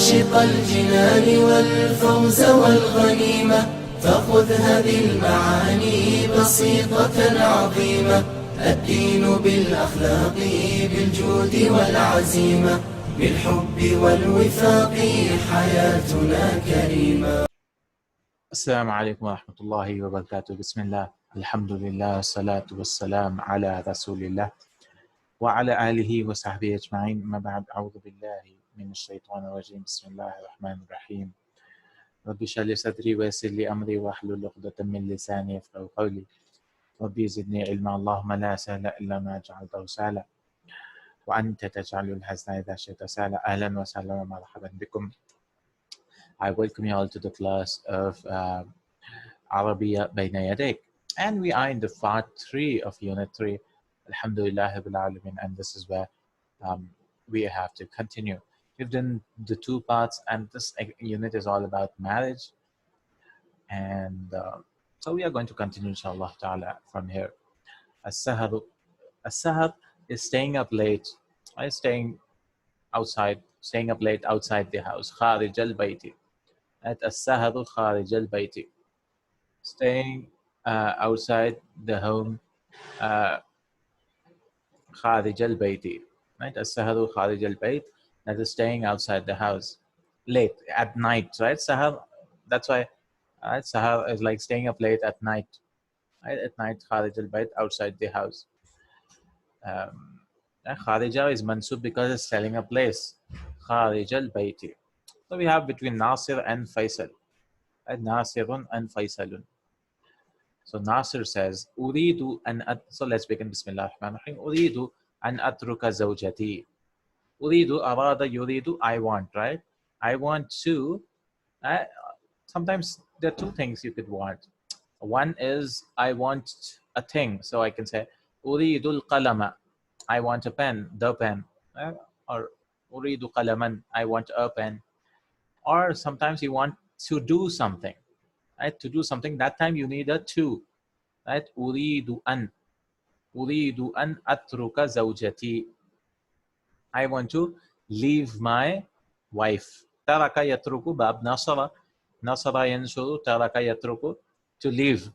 عاشق الجنان والفوز والغنيمة فخذ هذه المعاني بسيطة عظيمة. الدين بالأخلاق بالجود والعزيمة بالحب والوفاق حياتنا كريمة. السلام عليكم ورحمة الله وبركاته. بسم الله الحمد لله والصلاة والسلام على رسول الله وعلى آله وصحبه أجمعين. ما بعد، أعوذ بالله من الشيطان الرجيم. بسم الله الرحمن الرحيم. رب اشرح لي صدري ويسر لي أمري واحلل عقدة من لساني يفقهوا قولي. ربي زدني علما. اللهم لا سهل إلا ما جعلته سهلا وأنت تجعل الحزن إذا شئت سهلا. أهلا وسهلا ومرحبا بكم. I welcome you all to the class of Arabiyya, Bayna, Yadayk. And we are in the part 3 of Unit 3. Alhamdulillah Rabbil Alamin. And this is where we have to continue. We've done the 2 parts, and this unit is all about marriage. And so we are going to continue, inshallah ta'ala, from here. As-sahar is staying up late, staying up late outside the house. Kharij al-bayti. At as-saharu kharij al-bayti. Staying outside the home. Kharij al-bayti. Right? As-saharu kharij al-bayt. That is staying outside the house. Late, at night, right? Sahar, that's why sahar is like staying up late at night. Right? At night, kharij al-bayt, outside the house. Kharija is mansub because it's telling a place. Kharij al-bayti. So we have between Nasir and Faisal. Right? Nasirun and Faisalun. So Nasir says, Uridu an so let's begin. Bismillah ar-Rahman ar-Rahim. Uridu an atruka zawjati. Uridu, arada, yuridu, I want, right? I want to, sometimes there are 2 things you could want. One is, I want a thing. So I can say, Uridu al-qalama. I want a pen, the pen. Or Uridu qalaman. I want a pen. Or sometimes you want to do something. Right? To do something, that time you need a to. Right? Uridu an atruka zawjati. I want to leave my wife. Taraka yatruku bab nasara. Nasara yanshuru taraka yatruku. To leave.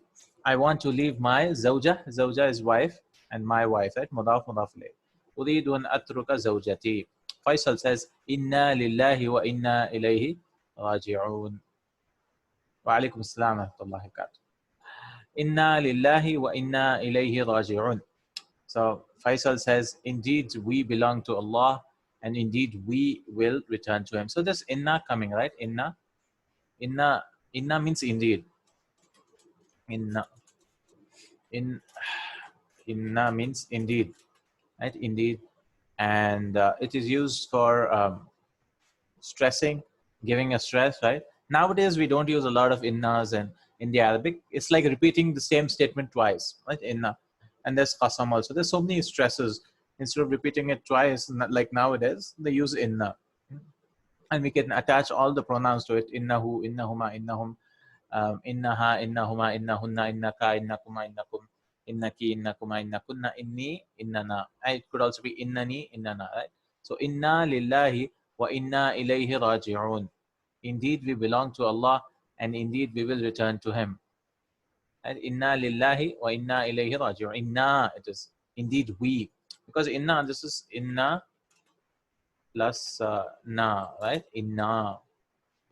I want to leave my zawja. Zawja is wife, and my wife. Right? Mudaf mudaf ilayh. Uridu an atruka zawjati. Faisal says, Inna lillahi wa inna ilayhi raji'un. Wa alaikum assalam wa rahmatullahi wa barakatuh. Inna lillahi wa inna ilayhi raji'un. So Faisal says, indeed we belong to Allah, and indeed we will return to Him. So this inna coming, right? Inna means indeed. Inna means indeed, right? Indeed, and it is used for stressing, giving a stress, right? Nowadays we don't use a lot of innas, and in the Arabic it's like repeating the same statement twice, right? Inna. And there's qasam also. There's so many stresses. Instead of repeating it twice, like nowadays, they use inna. And we can attach all the pronouns to it. Innahu, innahuma, innahum, innaha, innahuma, innahunna, innaka, innakuma, innakum, innaki, innakuma, innakunna, inni, innana. It could also be innani, innana, right? So, inna lillahi wa inna ilayhi raji'un. Indeed, we belong to Allah, and indeed we will return to Him. And inna lillahi wa inna ilayhi raji'un. Inna, it is indeed we. Because inna, this is inna plus na, right? Inna.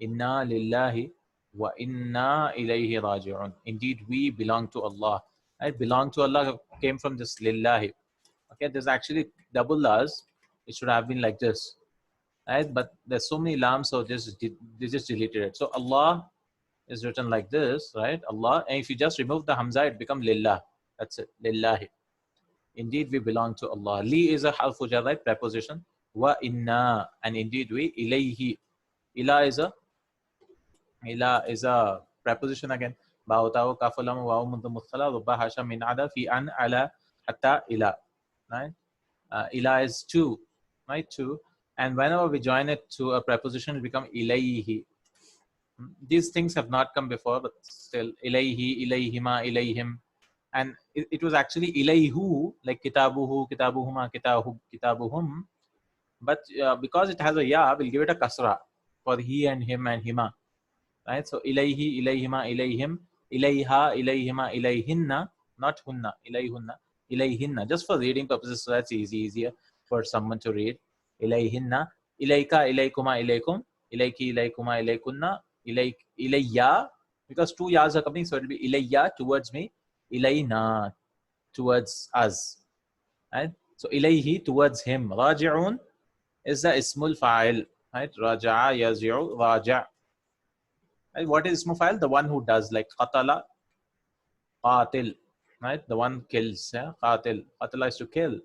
Inna lillahi wa inna ilayhi raji'un. Indeed we belong to Allah. Right? Belong to Allah came from this lillahi. Okay, there's actually double las. It should have been like this. Right? But there's so many lams, so they just deleted it. So Allah is written like this, right? Allah. And if you just remove the hamza, it becomes lillah. That's it. Lillahi. Indeed we belong to Allah. Li is a harfu jar, right? Preposition. Wa inna, and indeed we. Ilayhi. Ila is a preposition again. Ba'utahu kafalam wa mundu muthala rubba hasha min ada fi an ala hatta ila. Right? Ila is to, right? To. And whenever we join it to a preposition, it becomes ilayhi. These things have not come before, but still, ilayhi, ilayhima, ilayhim. And it was actually ilayhu, like kitabuhu, kitabuhuma, kitabuhum. But because it has a ya, we'll give it a kasra. for he and him and hima, right? So ilayhi, ilayhima, ilayhim, ilayha, ilayhima, ilayhinna, not hunna, ilayhunna, ilayhinna, just for reading purposes, so that's easier for someone to read. Ilayhinna, ilayka, ilaykuma, ilaykum, ilayki, ilaykuma, ilaykunna, ilayya, because two yas are coming, so it will be ilayya, towards me, ilayna, towards us, right? So ilayhi, towards him. Raji'un is the ismul fa'il, right? Raja'a, yaz'u, raja'. Right? What is ismul fa'il? The one who does, like qatala, qatil, right? The one kills, yeah? Qatil. Qatala is to kill,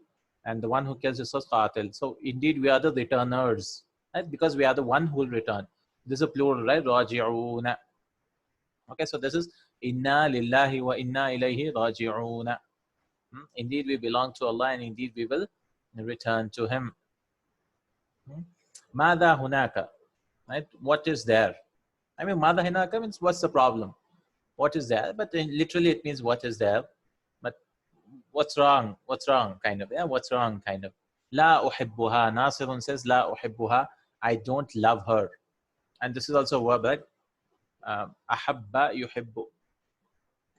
and the one who kills is also qatil. So indeed, we are the returners, right? Because we are the one who will return. This is a plural, right? Raji'una. Okay, so this is inna lillahi wa inna ilayhi raji'una. Indeed, we belong to Allah, and indeed we will return to Him. Mada hunaka, right? What is there? I mean, mada hunaka means what's the problem? What is there? But literally, it means what is there. But what's wrong? What's wrong? Kind of. Yeah, what's wrong? Kind of. La uhibbuha. Nasirun says, La uhibbuha. I don't love her. And this is also a verb, right? Ahabba yuhibbu.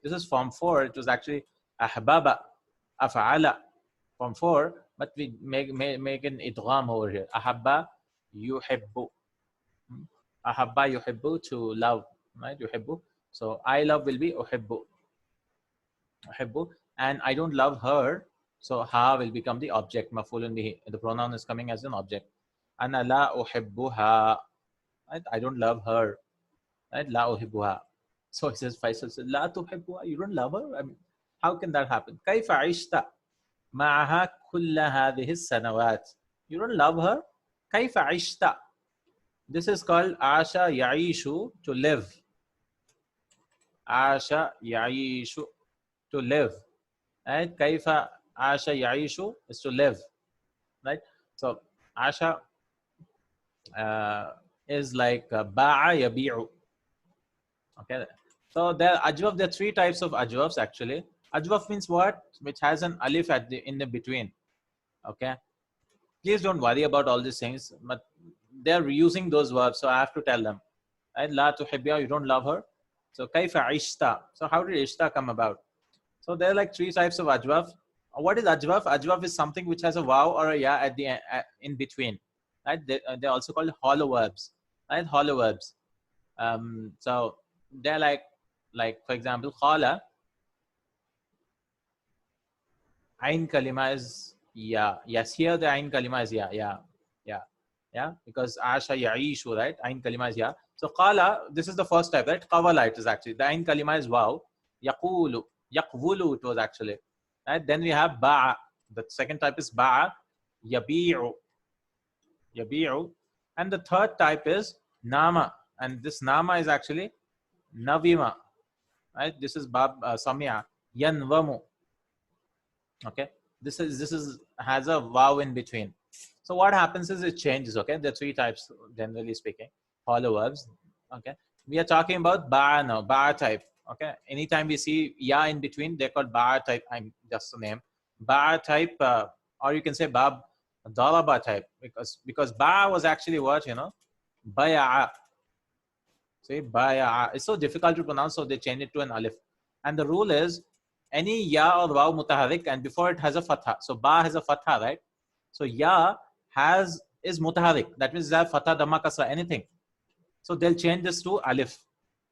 This is form 4. It was actually ahbaba, af'ala, form 4. But we make an idgham over here. Ahabba yuhibbu. Ahabba yuhibbu, to love, right? Yuhibbu. So I love will be uhibbu. Uhibbu. And I don't love her. So ha will become the object. Maf'ulun bihi. The pronoun is coming as an object. Ana la uhibbuha. Right? I don't love her. Right? La uhibbuha. So it says, Faisal says, La tuhibbuha. You don't love her? I mean, how can that happen? Kaifa ishta ma'aha kulla hadhihi sanawat. You don't love her? Kaifa ishta. This is called asha ya'ishu, to live. Asha ya'ishu, to live. Right? Kaifa asha ya'ishu is to live. Right? So asha is like ba'a yabi'u. Okay. So there are 3 types of ajwafs actually. Ajwaf means what? Which has an alif in the between. Okay. Please don't worry about all these things, but they're using those verbs, so I have to tell them. Right? La tuhibbiya, you don't love her. So kaifa ishta. So how did ishta come about? So there are like 3 types of ajwaf. What is ajwaf? Ajwaf is something which has a waw or a ya at the in between. Right? They're also called hollow verbs. Right? Hollow verbs. So they're like for example, khala. Ain kalima is ya. Yes, here the ain kalima is ya. Yeah. Because asha ya'ishu, right? Ain kalima is ya. So qala, this is the first type, right? Qawala, it is actually. The ain kalima is waw. Yaqulu, yaqvulu, it was actually. Right? Then we have ba'a. The second type is ba'a. Yabi'u. And the third type is nama. And this nama is actually navima. Right? This is bab samia. Yanvamu. Okay. This has a wow in between. So what happens is it changes. Okay. There are 3 types, generally speaking, hollow verbs. Okay. We are talking about ba now, ba type. Okay. Anytime we see ya in between, they're called ba type. I'm just the name. Ba type, or you can say bab daraba type, because ba was actually what, baya'a. See, baya'a. It's so difficult to pronounce, so they change it to an alif. And the rule is any ya or waw mutaharrik, and before it has a fatha. So ba has a fatha, right? So ya is mutaharrik. That means that fatha, dhamma, kasra, anything. So they'll change this to alif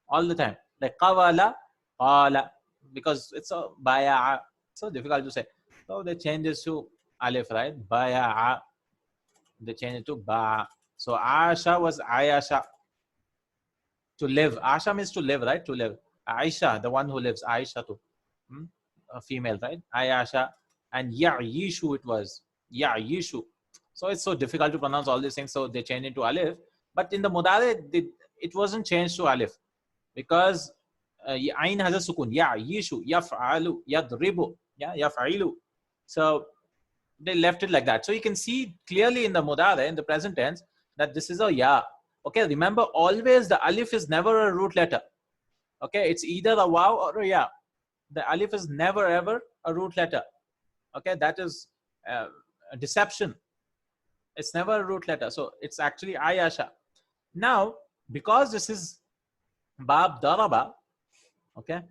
all the time. Like qawala, qala, because it's a baya'a. So difficult to say. So they change this to alif, right? Baya'a. They change it to ba. So Asha was Ayasha. To live. Asha means to live, right? To live. Aisha, the one who lives. Aisha too. A female, right? Ayasha. And Ya'yishu it was. Ya'yishu. So it's so difficult to pronounce all these things. So they changed it to alif. But in the mudare, it wasn't changed to alif. Because Ain has a sukun. Ya'yishu. Yaf'alu. Yadribu. Yaf'ilu. So they left it like that. So you can see clearly in the mudare, in the present tense, that this is a ya. Okay, remember always the alif is never a root letter. Okay, it's either a waw or a ya. The alif is never ever a root letter. Okay, that is a deception. It's never a root letter. So it's actually Ayasha. Now, because this is bab daraba, okay,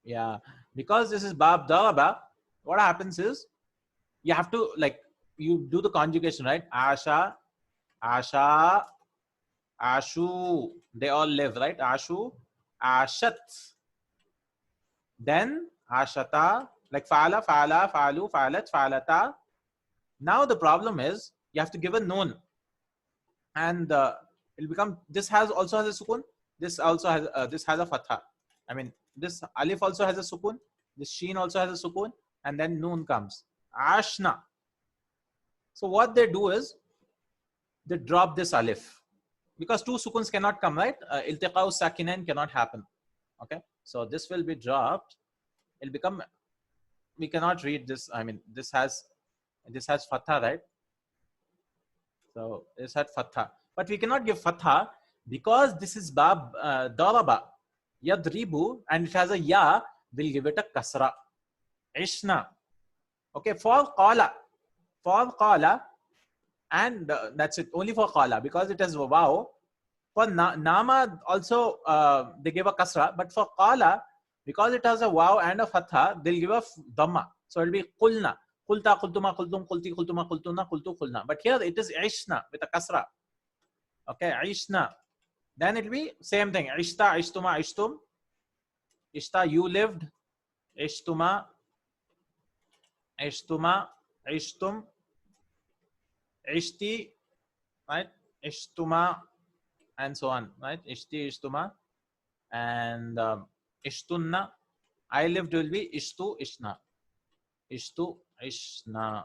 yeah, because this is bab daraba, what happens is you have to, like, you do the conjugation, right? Asha, asha, ashu, they all live, right? Ashu, ashat, then ashata, like fa'ala, fa'ala, fa'alu, fa'alat, fa'alata. Now the problem is you have to give a noon, and it'll become, this has also has a sukun, this also has this has a fatha. I mean, this alif also has a sukun, this sheen also has a sukun, and then noon comes. Ashna. So what they do is they drop this alif because two sukuns cannot come, right? Iltiqa'u sakinain cannot happen. Okay, so this will be dropped. It'll become, we cannot read this. I mean, this has fatha, right? So this had fatha, but we cannot give fatha because this is bab daraba, yadribu, and it has a ya. We'll give it a kasra. Ishna. Okay, for qala, and that's it. Only for qala, because it has wow. For nama also they give a kasra, but for qala, because it has a wow and a fatha, they'll give a dhamma. So it'll be qulna, qulta, qultuma, qultum, qulti, qultuma, qultuna, qultu, qulna. But here it is ishna with a kasra. Okay, ishna. Then it'll be same thing. Ishta, ishtuma, ishtum. Ishta, you lived. Ishtuma, ishtuma, ishtum. Ishti, right? Ishtuma, and so on, right? Ishti, ishtuma, and ishtunna. I lived will be ishtu, ishna. Ishtu, ishna.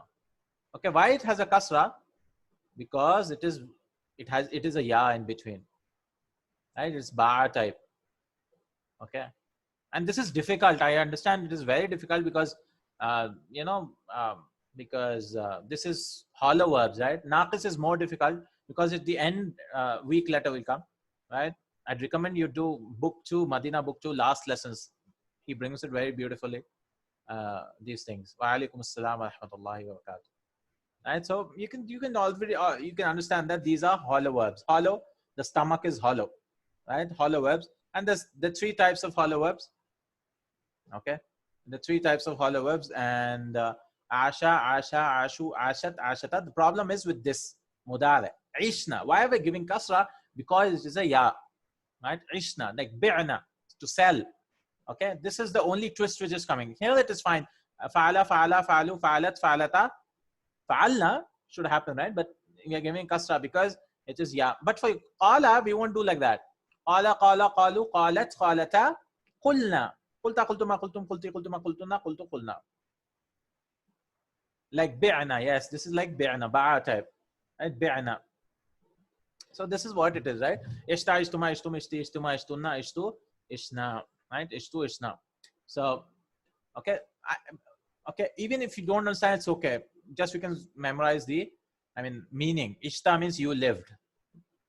Okay, why it has a kasra? Because it is a ya in between, right? It's ba type. Okay, and this is difficult. I understand it is very difficult because you know, because this is hollow verbs, right? Naqis is more difficult because at the end weak letter will come, right? I'd recommend you do book 2, Madina book 2, last lessons. He brings it very beautifully. These things. Wa alaikum assalam wa rahmatullahi wa barakatuh. Right, so you can already you can understand that these are hollow verbs. Hollow, the stomach is hollow, right? Hollow verbs, and there's the three types of hollow verbs. Okay, the three types of hollow verbs, and asha, asha, ashu, ashat, ashata. The problem is with this mudare, ishna. Why are we giving kasra? Because it is a ya, right? Ishna, like bi'na, to sell. Okay, this is the only twist which is coming. Here it is fine. Fa'ala, fa'ala, fa'alu, fa'alat, fa'alata. Fa'alna should happen, right? But we are giving kasra because it is ya. But for qala, we won't do like that. Qala, qala, qalu, qalat, qalata, qulna. Qulta, qultuma, qultum, qulti, qultuma, qultuna, qultu, qulna. Like bi'na, yes, this is like bi'na, ba'a type, right? Bi'na. So this is what it is, right? Ishta, ishtuma, ishtum, ishti, ishtuma, ishtunna, ishtu, ishna, right? Ishtu, ishna. So, okay, okay, even if you don't understand, it's okay. Just we can memorize the, I mean, meaning. Ishta means you lived.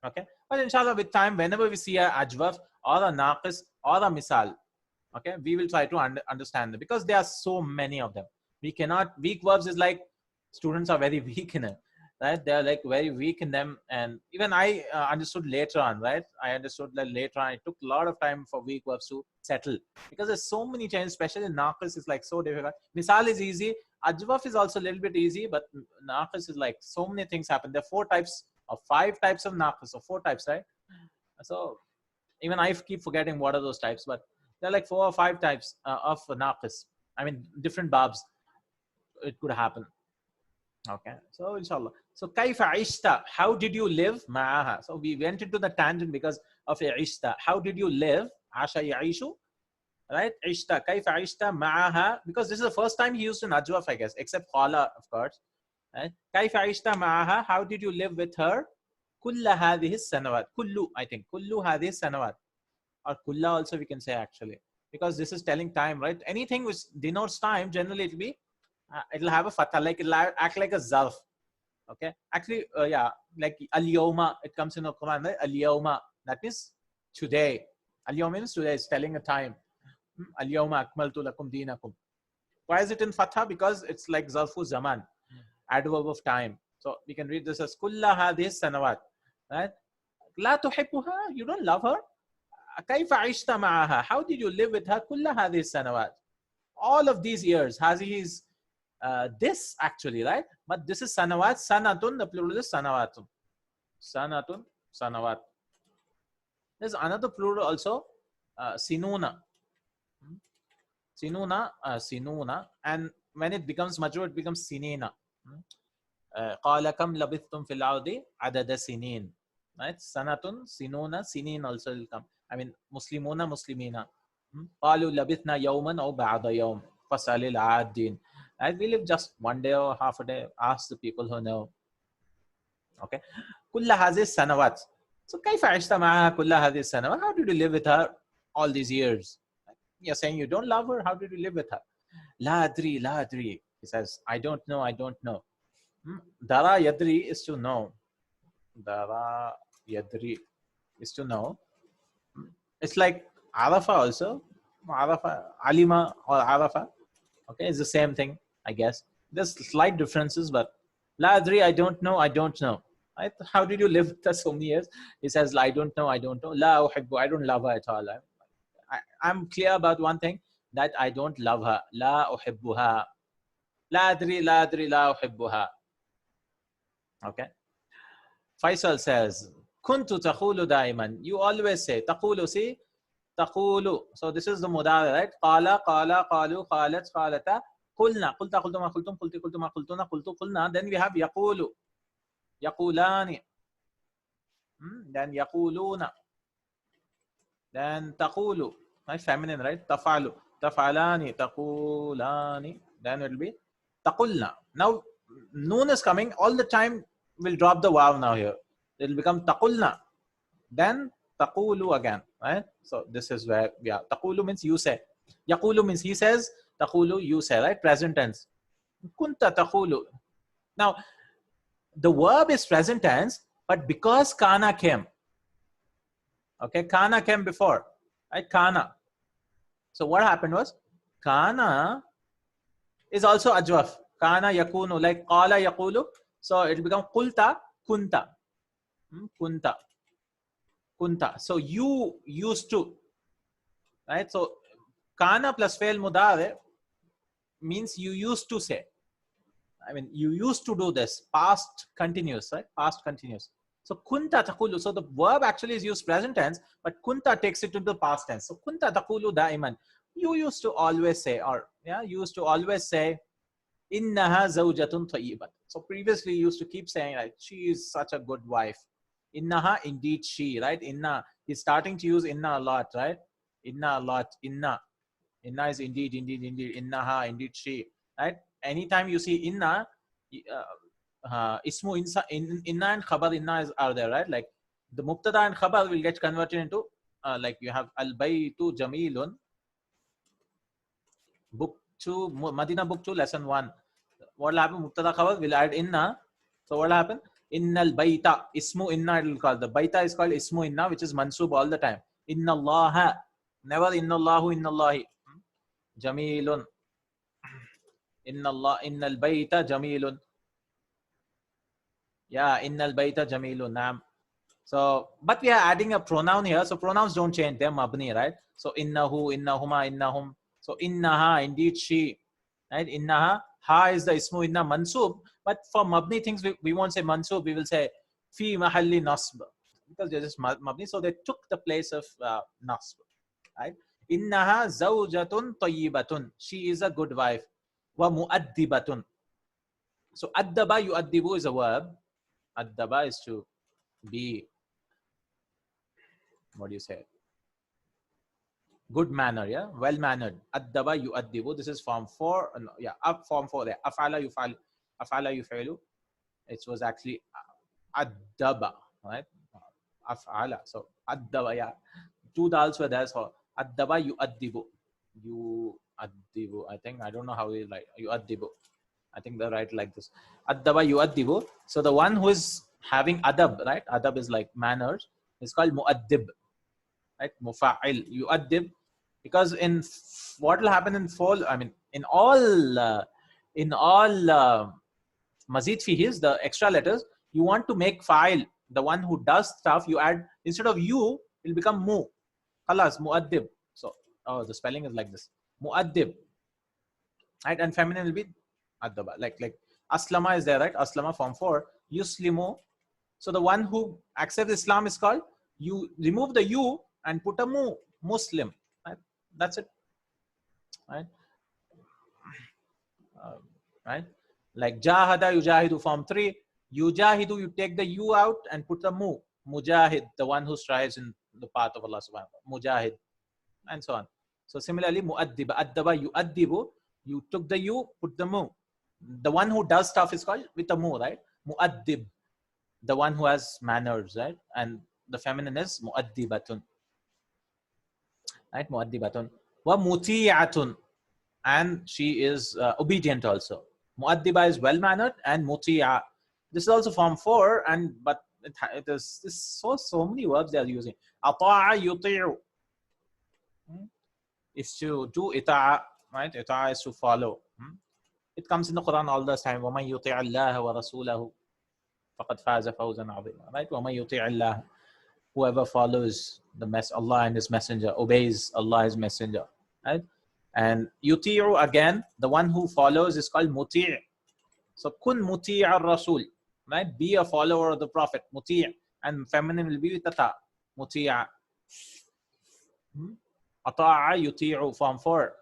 Okay, but inshallah, with time, whenever we see a ajwaf or a naqis or a misal, okay, we will try to understand them because there are so many of them. We cannot, weak verbs is like students are very weak in it, right? They are like very weak in them, and even I understood later on, right? I understood that later on. It took a lot of time for weak verbs to settle because there's so many changes, especially in naqis is like so difficult. Misal is easy. Ajwaf is also a little bit easy, but naqis is like so many things happen. There are 4 types or 5 types of naqis, or 4 types, right? So even I keep forgetting what are those types, but there are like 4 or 5 types of naqis. I mean, different babs it could happen. Okay, so inshallah. So kaifa ishta, how did you live? Ma'aha. So we went into the tangent because of ishta. How did you live? Asha ya'ishu, right? Ishta, kaifa ishta ma'aha, because this is the first time he used an ajwaf, I guess, except qala, of course. Right? Kaifa ishta ma'aha, how did you live with her? Kulla hadhihi sanawat. Kullu, I think. Kullu hadhihi sanawat. Or kulla also we can say actually. Because this is telling time, right? Anything which denotes time, generally it'll be, it'll have a fatha, like it'll act like a zarf. Okay, actually, yeah, like al-yawma, it comes in the Quran, right? Al-yawma, that means today. Al-yawma means today, it's telling a time. Al-yawma akmaltu lakum dinakum. Why is it in fatha? Because it's like zarfu zaman, adverb of time. So we can read this as kulla hadhihi sanawat. right? لا تحبها, you don't love her. كيف عشت معها, how did you live with her كل هذه السنوات, all of these years. هذه is this actually, right? But this is sanawat. Sanatun, the plural is sanawatun. Sanatun, sanawat. There's another plural also, sinuna. Sinuna, sinuna. And when it becomes major, it becomes sinina. قال كم لبثتم في الأرض عدد سنين. Right? Sanatun, sinuna, sinin also will come. I mean, muslimuna, muslimina. قالوا لبثنا يوما أو بعض يوم فاسأل العادين. Right? We live just one day or half a day. Ask the people who know. Okay. كل هذه السنوات. So كيف عشت معها كل هذه السنوات? How did you live with her all these years? You're saying you don't love her. How did you live with her? لا أدري, لا أدري. He says, I don't know, I don't know. Dara yadri is to know. Dara yadri is to know. It's like Arafa also. Arafa, Alima or Arafa. Okay, it's the same thing, I guess. There's slight differences, but La adri, I don't know, I don't know. Right? How did you live for so many years? He says, I don't know, I don't know. La uhibbu, I don't love her at all. I'm clear about one thing, that I don't love her. La uhibbuha. La adri, la adri, la uhibbuha. Okay. Faisal says, Kuntu taqulu daiman. You always say, taqulu, see? Taqulu. So this is the mudari, right? Qala, qala, qalu, qalat, qalata. Qulna, qulta, qultuma, qultum, qulti, qultuma, qultuna, qultu, qulna. Then we have yaqulu. Yaqulani. Then yaquluna. Then taqulu. Right? Feminine, right? Tafalu. Tafalani, taqulani. Then it will be taqulna. Now, noon is coming. All the time, we'll drop the waw now here. It will become taqulna. Then taqulu again, right? So this is where, yeah, taqulu means you say. Yaqulu means he says. Taqulu, you say, right? Present tense. Kunta taqulu. Now, the verb is present tense, but because kana came, okay, kana came before, right? Kana. So what happened was, kana is also ajwaf. Kana yakunu, like qala yaqulu. So it will become qulta, kunta. Kunta. Kunta. So you used to, right? So kana plus fail mudare means you used to say. I mean, you used to do this. Past continuous, right? Past continuous. So kunta taqulu. So the verb actually is used present tense, but kunta takes it to the past tense. So kunta taqulu daiman. You used to always say, or yeah, you used to always say, innaha zawjatun tayyibat. So previously you used to keep saying, like, she is such a good wife. Innaha, indeed she, right? Inna. He's starting to use inna a lot, right? Inna a lot. Inna. Inna is indeed, indeed, indeed. Innaha, indeed she, right? Anytime you see inna, ismu inna and khabar inna are there, right? Like the mubtada and khabar will get converted into, like you have al baytu jamilun. Book 2, Madina book 2, lesson 1. What will happen? Mubtada khabar will add inna. So what will happen? Innal bayta, ismu inna it will call. The bayta is called ismu inna, which is mansub all the time. Inna allaha, never inna allahu, inna allahi. Jamilun. Inna Allah, innal bayta jamilun. Yeah, innal bayta jamilun. Naam. So, but we are adding a pronoun here. So pronouns don't change. They're mabni, right? So innahu, innahuma, innahum. So innaha, indeed she. Right? Innaha, ha is the ismu inna mansub. But for mabni things, we won't say mansub. We will say fi mahalli nasb. Because they're just mabni. So they took the place of nasb. Right? Innaha zawjatun tayyibatun. She is a good wife. Wa muaddibatun. So addaba yuaddibu is a verb. Addaba is to be, what do you say? Good manner, yeah? Well mannered. Addaba yuaddibu. This is form 4. Yeah, up form 4 there. Afala yufal. Afala yufalu. It was actually addaba, right? Afala. So addaba, yeah. 2 dals were there. So addaba yuaddibu. Yuaddibu. I think, I don't know how we like yuaddibu. I think they're right like this. Addaba yuaddibu. So the one who is having adab, right? Adab is like manners. It's called muaddib, right? Mufa'il. Yuaddib. Because in what will happen in fall, I mean, in all mazid fihis, the extra letters, you want to make fa'il the one who does stuff, you add, instead of you, it'll become mu. Khalas, mu'addib. So, oh, the spelling is like this. Mu'addib. Right? And feminine will be addaba. Like aslama is there, right? Aslama form 4. Yuslimu. So the one who accepts Islam is called, you remove the you and put a mu, Muslim. Right? That's it. Right? Right? Like jahada, yujahidu form 3. Yujahidu, you take the you out and put the mu. Mujahid, the one who strives in the path of Allah subhanahu wa ta'ala. Mujahid. And so on. So similarly, mu'addib, addaba, yu'addibu, you took the you, put the mu. The one who does stuff is called with the mu, right? Mu'addib, the one who has manners, right? And the feminine is mu'addibatun. Right? Mu'addibatun. Wa muti'atun. And she is obedient also. Mu'addiba is well-mannered, and muti'a. This is also form 4, but it is so many verbs they are using. Ata'a yuti'u is to do ita'a, right? Ita'a is to follow. It comes in the Quran all the time. وَمَنْ يُطِعَ اللَّهَ وَرَسُولَهُ فَقَدْ فَازَ فَوْزًا عَظِيمًا. Right? وَمَنْ يُطِعَ اللَّهَ, whoever follows Allah and His Messenger, obeys Allah, His Messenger. Right? And yuti'u, again, the one who follows is called muti'. So kun muti' al-rasul, right? Be a follower of the Prophet, muti'. And feminine will be with ta, muti'a. Ata'a yuti'u form 4.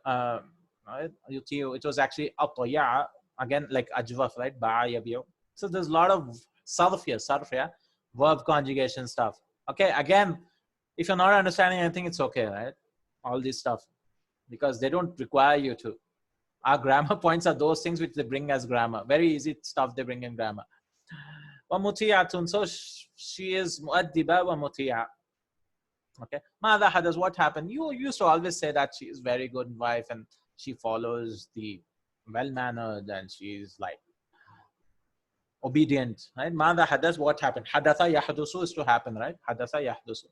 Right? Yuti'u, it was actually ataya, again like ajwaf, right? Ba'a yabi'u. So there's a lot of sarf here, verb conjugation stuff. Okay, again, if you're not understanding anything, it's okay, right? All this stuff, because they don't require you to. Our grammar points are those things which they bring as grammar. Very easy stuff they bring in grammar. Wa mutiyatun, so she is muaddiba wa mutiya. Okay. Mada hadas, what happened? You used to always say that she is very good wife and she follows the well-mannered and she is like obedient, right? Mada hadas, what happened? Hadatha yahdusu is to happen, right? Hadatha yahdusu.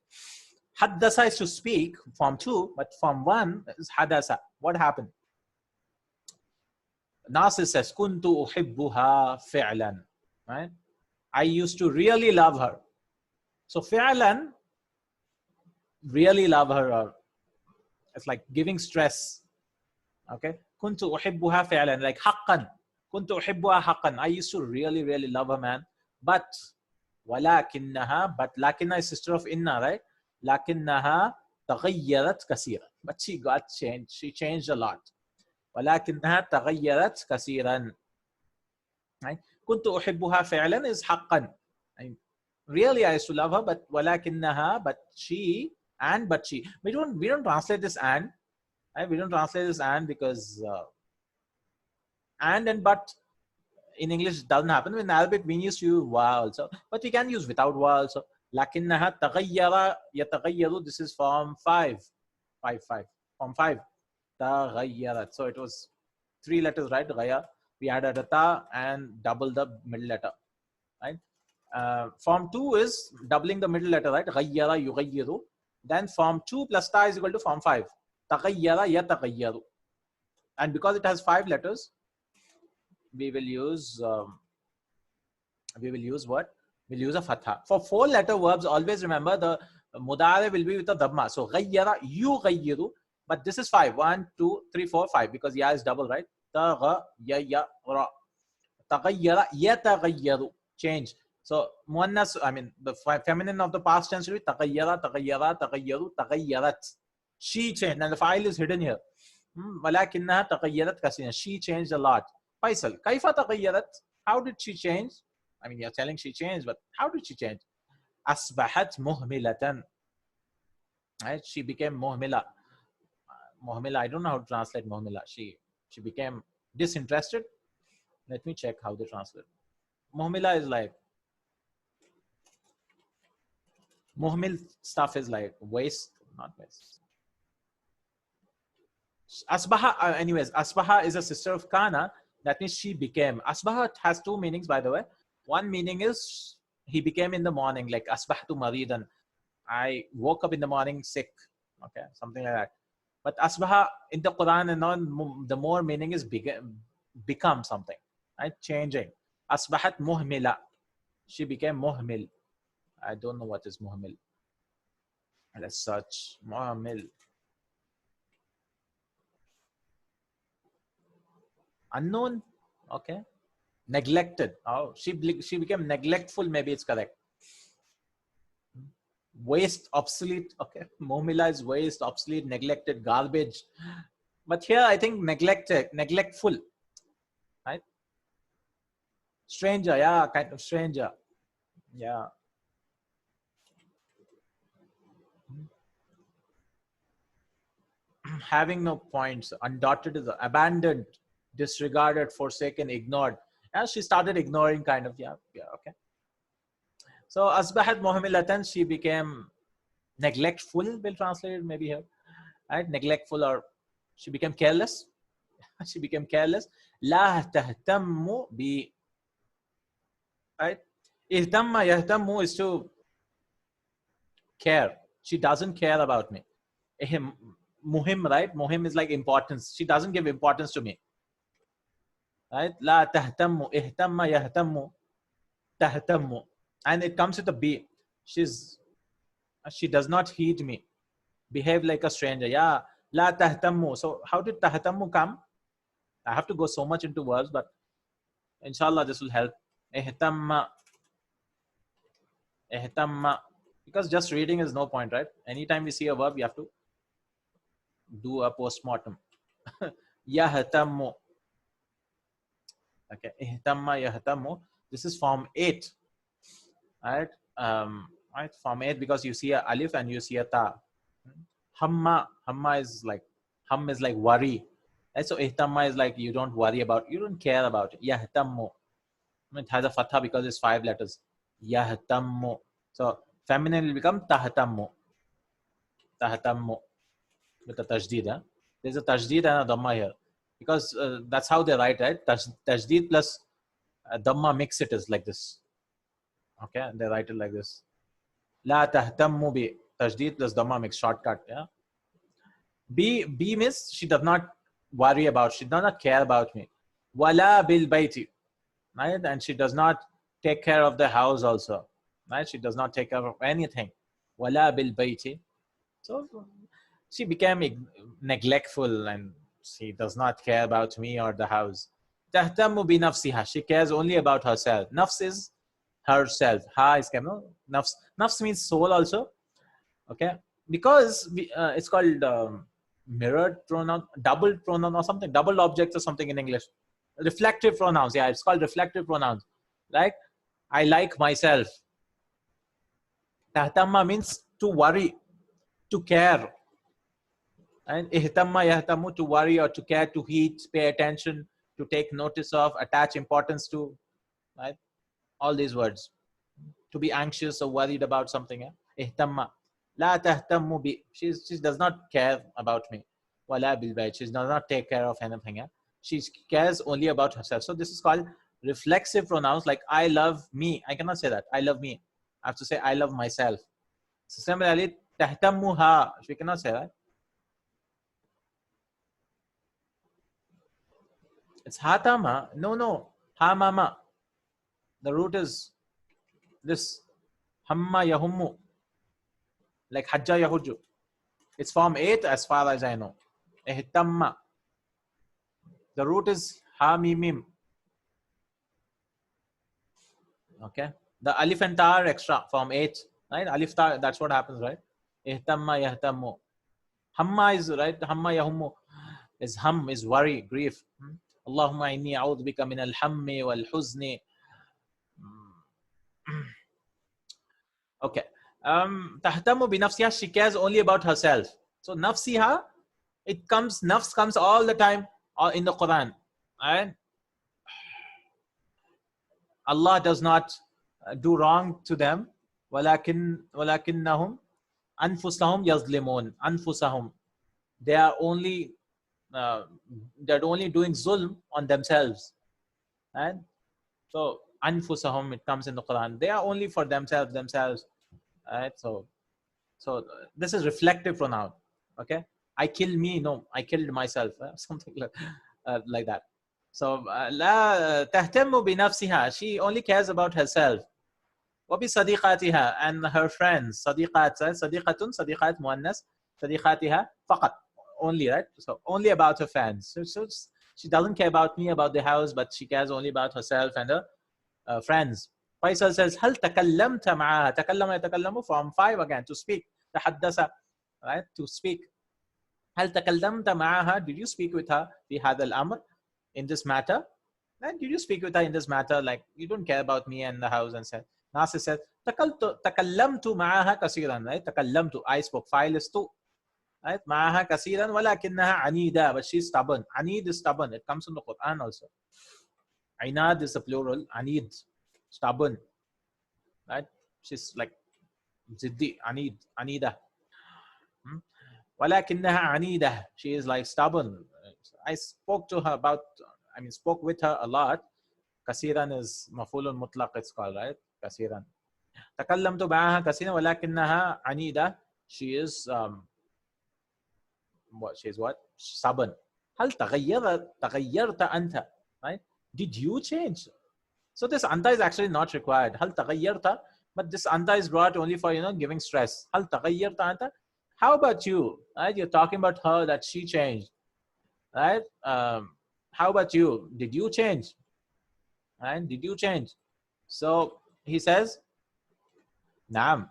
Haddasa is to speak, form 2, but form 1 is hadasa. What happened? Nasir says, Kuntu uhibbuha fi'lan. Right? I used to really love her. So fi'lan, really love her, or it's like giving stress. Okay? Kuntu uhibbuha fi'lan, like haqqan. Kuntu uhibbuha haqqan. I used to really, really love her, man. But walakinnaha, but lakinna is sister of inna, right? لكنها تغيرت كثيرا. But she got changed. She changed a lot. ولكنها تغيرت كثيرا. Right? كنت أحبها فعلا is حقا. Really, I used to love her, but ولكنها, but she, and but she. We don't translate this and. Right? We don't translate this and because and but in English doesn't happen. In Arabic, we used to use wa also, but we can use without wa also. لكنها تغير يتغير. This is form 5. Form 5. تغيرت. So it was 3 letters, right? غير. We added a ta and double the middle letter, right? Form 2 is doubling the middle letter, right? غير يغير. Then form 2 plus ta is equal to form 5. تغير يتغير. And because it has 5 letters, we will use what? We'll use a fatha. For 4-letter verbs, always remember the mudare will be with a dhamma. So ghayyara, yughayyiru. But this is 5. 1, 2, 3, 4, 5. Because ya is double, right? Taghayyara. Taghayyara, yataghayyaru. Change. So muannas, I mean, the feminine of the past tense will be taghayyara, taghayyara, taghayyaru, taghayyarat. She changed. And the file is hidden here. Walakinnaha taghayyarat kasina. She changed a lot. Faisal, kaifa taghayyarat? How did she change? I mean, you're telling she changed, but how did she change? Asbahat muhmilatan. Right? She became muhmila. Muhmila, I don't know how to translate muhmila. She became disinterested. Let me check how they translate. Muhmila is like, muhmil stuff is like waste, not waste. Asbaha, anyways, Asbaha is a sister of Kana. That means she became. Asbaha has 2 meanings, by the way. One meaning is he became in the morning, like asbahtu maridan. I woke up in the morning sick. Okay, something like that. But asbaha in the Quran and on, the more meaning is become something, right? Changing. Asbahat muhmila. She became muhmil. I don't know what is muhammil. Let's search muhammil. Unknown. Okay. Neglected. Oh, she became neglectful. Maybe it's correct. Waste, obsolete. Okay. Muhammila is waste, obsolete, neglected, garbage. But here I think neglected, neglectful. Right? Stranger. Yeah, kind of stranger. Yeah. Having no points, undotted is abandoned, disregarded, forsaken, ignored. And she started ignoring kind of, yeah, okay. So asbahat muhammilatan, she became neglectful, will translate it maybe here, right? Neglectful, or she became careless. She became careless. La tahtammu bi, right? Ihtamma yahtammu is to care. She doesn't care about me. Muhim, right? Muhim is like importance. She doesn't give importance to me. Right? La tahtammu, ihtamma yahtammu, tahtammu. And it comes with a B. She does not heed me. Behave like a stranger. Yeah. La tahtammu. So how did tahtammu come? I have to go so much into verbs, but inshallah this will help. Ihtamma. Ihtamma. Because just reading is no point, right? Anytime we see a verb, you have to do a postmortem. Yahtammu. Okay. Ihtamma yahtammu. This is form 8. Right? Right? Form 8, because you see a alif and you see a ta. Hamma is like, hum is like worry. And so ihtamma is like you don't worry about, you don't care about it. Yahtammu. It has a fatha because it's 5 letters. Yahtammu. So feminine will become tahtammu. Tahtammu. With a tajdeed. Huh? There's a tajdeed and a dhamma here. Because that's how they write, right? Tajdeed plus dhamma mix, it is like this. Okay, they write it like this. La tahtammu bi. Tajdeed plus dhamma mix, shortcut. Yeah. B means she does not worry about, she does not care about me. Wala bil baiti. Right? And she does not take care of the house also. Right? She does not take care of anything. Wala bil baiti. So she became neglectful and she does not care about me or the house. Tahtammu bi nafsiha. She cares only about herself. Nafs is herself. Ha is nafs. Nafs means soul also. Okay, because it's called mirrored pronoun, double pronoun or something, double objects or something in English. Reflective pronouns. Yeah, it's called reflective pronouns. Like, I like myself. Tahtamma means to worry, to care. And ihtamma yahtammu, to worry or to care, to heed, pay attention, to take notice of, attach importance to. Right? All these words. To be anxious or worried about something. Yeah? Ihtamma. La tahtammu bi. She does not care about me. Wala bil bayt. She does not take care of anything. Yeah? She cares only about herself. So this is called reflexive pronouns, like I love me. I cannot say that. I love me. I have to say I love myself. So similarly, tahtammuha. We cannot say that. It's hatama. No. Ha mama. The root is this. Hamma yahummu. Like hajja yahujju. It's form 8 as far as I know. Ihtamma. The root is ha mim. Okay. The alif and ta are extra, form 8. Right? Alif ta, that's what happens, right? Ihtamma yahtammu. Hamma is, right? Hamma yahummu is hum, is worry, grief. Allahumma inni a'udhu bika min al-hammi wal-huzni. Okay. Tahtammu bi nafsiha. She cares only about herself. So nafsiha, nafs comes all the time in the Quran. And Allah does not do wrong to them. وَلَكِنَّهُمْ أَنفُسَهُمْ يَظْلِمُونَ. Anfusahum. They are only they're only doing zulm on themselves. And so anfusahum, it comes in the Quran. They are only for themselves. Right? So this is reflective pronoun. Okay. I kill me. No, I killed myself. Something like that. So la tahtammu bi nafsiha. She only cares about herself. وبصديقاتها, and her friends. صديقات, صديقة, صديقات مؤنث, صديقاتها فقط, only, right? So only about her fans. So she doesn't care about me, about the house, but she cares only about herself and her friends. Faisal says, هل تكلمت معها? تكلم يتكلم from 5 again, to speak. تحدث, right? To speak. هل تكلمت معها? Did you speak with her في هذا الأمر, in this matter? Right? Did you speak with her in this matter? Like, you don't care about me and the house. And said, Nasir said, تكلمت معها كثيرا, right? تكلمت, I spoke. File is to, right? معها كثيرا ولكنها عنيدة, but she's stubborn. عنيد is stubborn. It comes in the Quran also. عناد is the plural. عنيد, stubborn, right? She's like زدي, عنيد, عنيدة. ولكنها عنيدة. She is like stubborn. I spoke to her about, spoke with her a lot. كثيرا is مفعول مطلق, it's called, right? كثيرا. تكلمت معها كثيرا ولكنها عنيدة. She is what? She is what? Stubborn. هل تغيرت أنت? Right? Did you change? So this anta is actually not required. هل تغيرت? But this anta is brought only for, giving stress. هل تغيرت أنت? How about you? Right? You're talking about her, that she changed. Right? How about you? Did you change? Right? Did you change? So he says, نعم.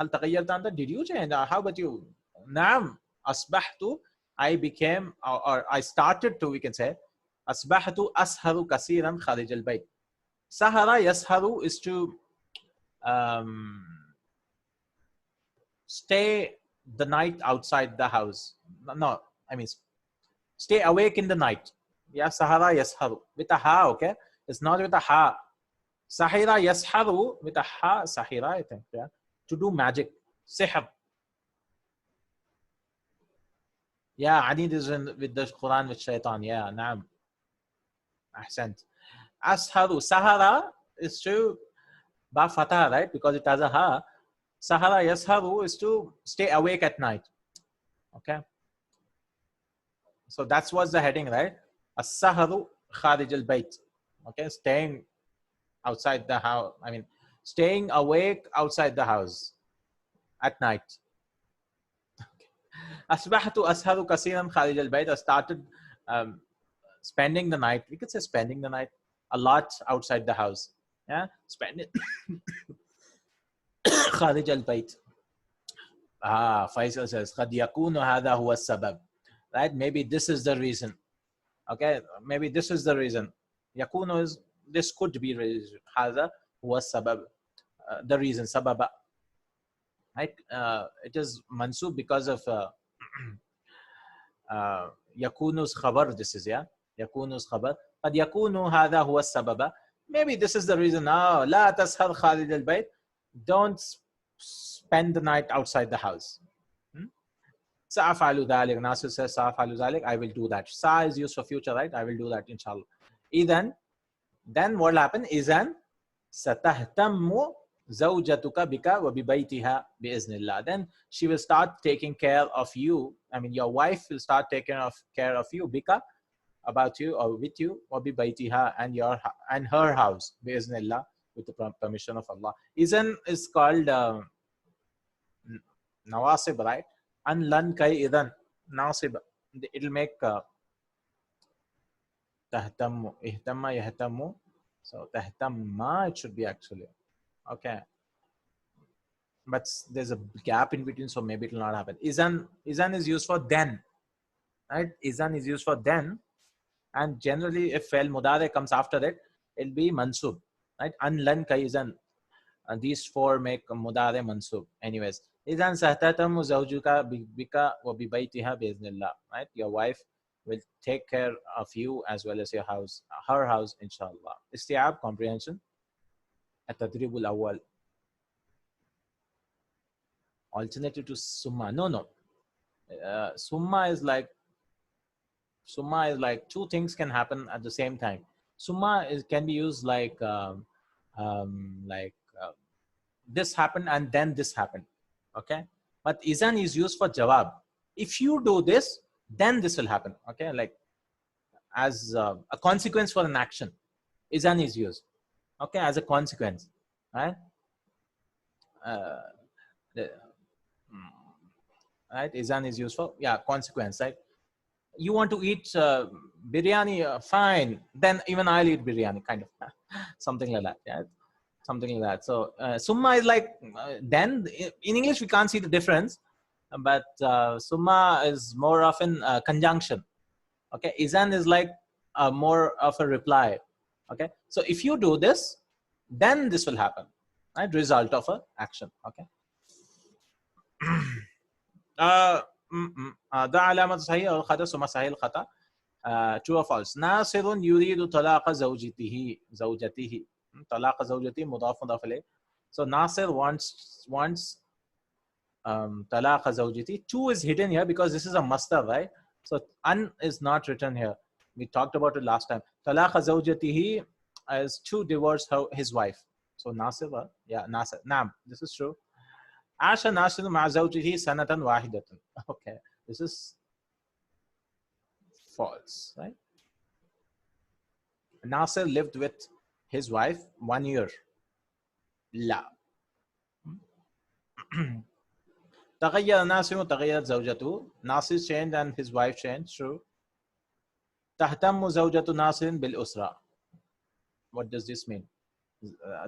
هل تغيرت أنت? Did you change? How about you? نعم. أصبحت, I became, or I started to, we can say, أصبحت أسهر كثيرا خارج البيت. سهر, يسهر is to stay the night outside the house. No, stay awake in the night. Yeah, sahara yasharu with a ha, okay? It's not with a ha. Sahira yasharu with a ha, sahira, I think, yeah. To do magic. Sihr. Yeah, Anid is with the Quran with shaitan. Yeah, naam. Ahsant. Asharu. Sahara is to ba fatah, right? Because it has a ha. Sahara yasharu is to stay awake at night. Okay. So that's what's the heading, right? As-saharu kharij al-bayt. Okay, staying outside the house. Staying awake outside the house at night. Asbahtu asharu kasiran kharij al-bayt. I started spending the night. We could say spending the night a lot outside the house. Yeah, spending kharij al-bayt. Faisal says, قد يكون هذا هو السبب. Right? Maybe this is the reason. Okay, maybe this is the reason. Yakunu is, this could be reason. هذا هو السبب. The reason, sababa. Right? It is mansub because of yakunu's khabar. This is, yeah, yakunu's khabar. قد يكون هذا هو السبب. Maybe this is the reason. No, لا تسهر خارج البيت. Don't spend the night outside the house. سأفعل ذلك. Nasir says, سأفعل ذلك. I will do that. Sa is used for future, right? I will do that, inshallah. Then what will happen? إذن ستهتم زوجتك بك وببيتها بإذن الله. Then she will start taking care of you. Your wife will start taking care of you, bika, about you or with you, وببيتها, and her house بإذن الله, with the permission of Allah. إذن is called nawasib, right? An lan kai idan nasib. It'll make tahtammu, ihtamma, yahtammu. So tahtamma it should be actually. Okay. But there's a gap in between, so maybe it will not happen. Izan is used for then. Right? Izan is used for then. And generally, if fail mudare comes after it, it'll be mansub. Right? An lan kai izan. And these four make mudare mansub. Anyways. إذن سهتتم زوجك بك وببيتها بإذن الله. Right? Your wife will take care of you as well as your house, her house, inshallah. Isti'ab, comprehension. التدريب الأول. Alternative to summa. No. Summa is like two things can happen at the same time. Summa can be used like this happened and then this happened. Okay, but izan is used for jawab. If you do this, then this will happen. Okay, like as a consequence for an action, izan is used. Okay, as a consequence, right? the, right? Izan is used for, yeah, consequence, right? You want to eat biryani, fine. Then even I'll eat biryani, kind of something like that. Yeah, something like that. So summa is like then in English we can't see the difference, but summa is more often conjunction. Okay, izan is like more of a reply. Okay, so if you do this, then this will happen, right? Result of a action. Okay. ده علامة صحيح أو الخطأ ثم صحيح الخطأ. True or false. ناصر يريد طلاق زوجته. طلاق زوجته مضاف مضاف إليه. So Nasir wants طلاق زوجته. Two is hidden here because this is a masdar, right? So an is not written here. We talked about it last time. طلاق زوجته is to divorce his wife. So Nasir, yeah, Nasir. Naam, this is true. عاش ناصر مع زوجته سنة واحدة. Okay, this is false, right? Nasir lived with his wife 1 year. لا. تغير ناصر وتغيرت زوجته. Nasir changed and his wife changed. True. تهتم زوجة ناصر بالأسرة. What does this mean?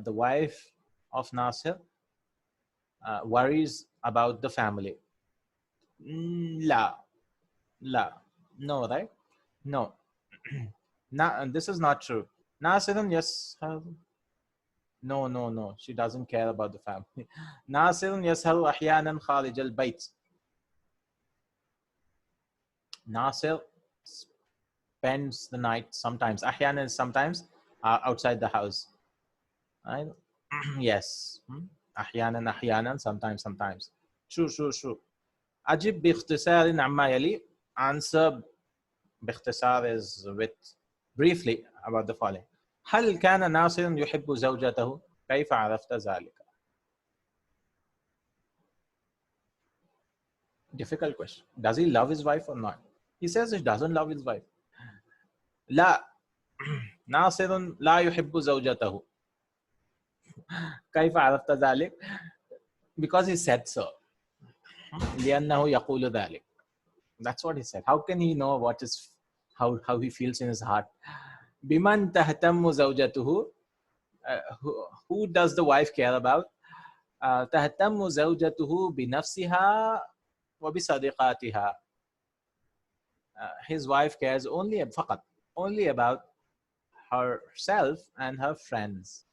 The wife of Nasir worries about the family. لا. No, right? No. This is not true. Nasirun, yes. No. She doesn't care about the family. Nasirun yasharu ahyanan kharij al-bayt. Nasir spends the night sometimes. Ahyanan is sometimes outside the house. Right? Yes. Ahyanan, sometimes. True. Ajib biikhtisarin amma yali. Answer باختصار is with briefly about the following. هل كان ناصر يحب زوجته؟ كيف عرفت ذلك? Difficult question. Does he love his wife or not? He says he doesn't love his wife. لا. ناصر لا يحب زوجته. كيف عرفت ذلك? Because he said so. لأنه يقول ذلك. That's what he said. How can he know what is how he feels in his heart? بمن تهتم زوجته. Who does the wife care about? تهتم زوجته بنفسها وبصديقاتها. His wife cares only about herself and her friends.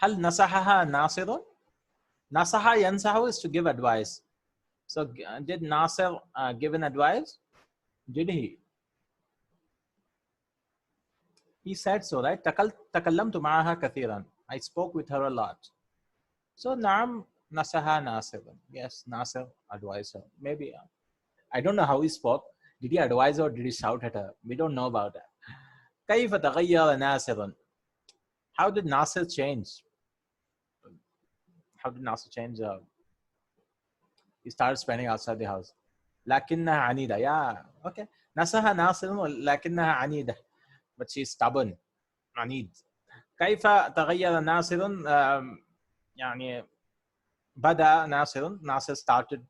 هل نصحها ناصر؟ نصح ينصح is to give advice. So did Nasir give an advice? Did he? He said so, right? تكلمت معها كثيرا. I spoke with her a lot. So نعم نصحها ناصر. Yes, Nasir advised her. Maybe. I don't know how he spoke. Did he advise her or did he shout at her? We don't know about that. كيف تغير ناصر? How did Nasir change? He started spending outside the house. لكنها عنيدة. Yeah, okay. نصحها ناصر لكنها عنيدة. But she's stubborn. عنيد. كيف تغير ناصر؟ يعني بدأ ناصر started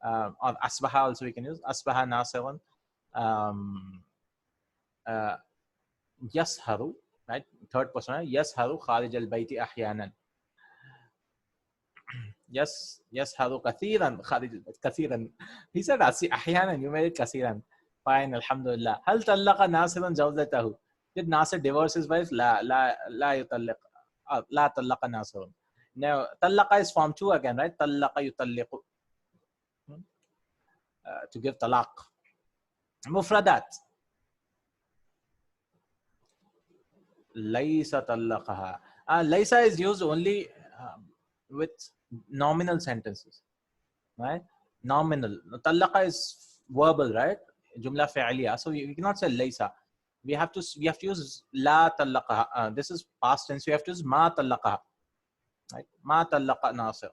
or أصبح also we can use أصبح ناصر يسهر, right? Third person, يسهر خارج البيت أحيانا. يسهر كثيرا خارج البيت. كثيرا. He said أحيانا, you made it كثيرا. Fine, alhamdulillah. هل طلق ناصر زوجته? Did Nasir divorce his wife? لا يطلق. لا طلق ناصر. Now, طلق is form 2 again, right? طلق يطلق. To give talaq. مفردات. ليس طلقها. ليس is used only with nominal sentences, right? Nominal. طلق is verbal, right? جملة فعلية. So you cannot say ليس. We have to use لا طلقها. This is past tense. We have to use ما طلقها. Right? ما طلق ناصر.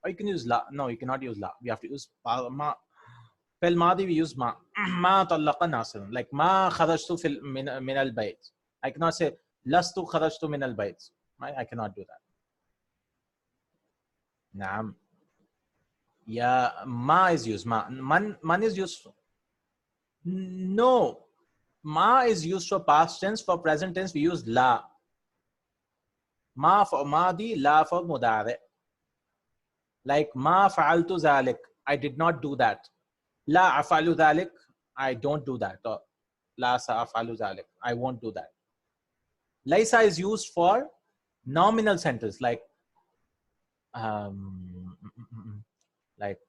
Or you can use لا. No, you cannot use لا. We have to use ما. في الماضي we use ما طلق ناصر. Like ما خرجت من البيت. I cannot say لست خرجت من البيت. Right? I cannot do that. Naam. Yeah, ma is used. Man is used. No. Ma is used for past tense. For present tense, we use la. Ma for madi, la for mudare. Like ma fa'altu zalik. I did not do that. La afalu zalik. I don't do that. Or la sa afalu zalik. I won't do that. Laisa is used for nominal sentence like um, like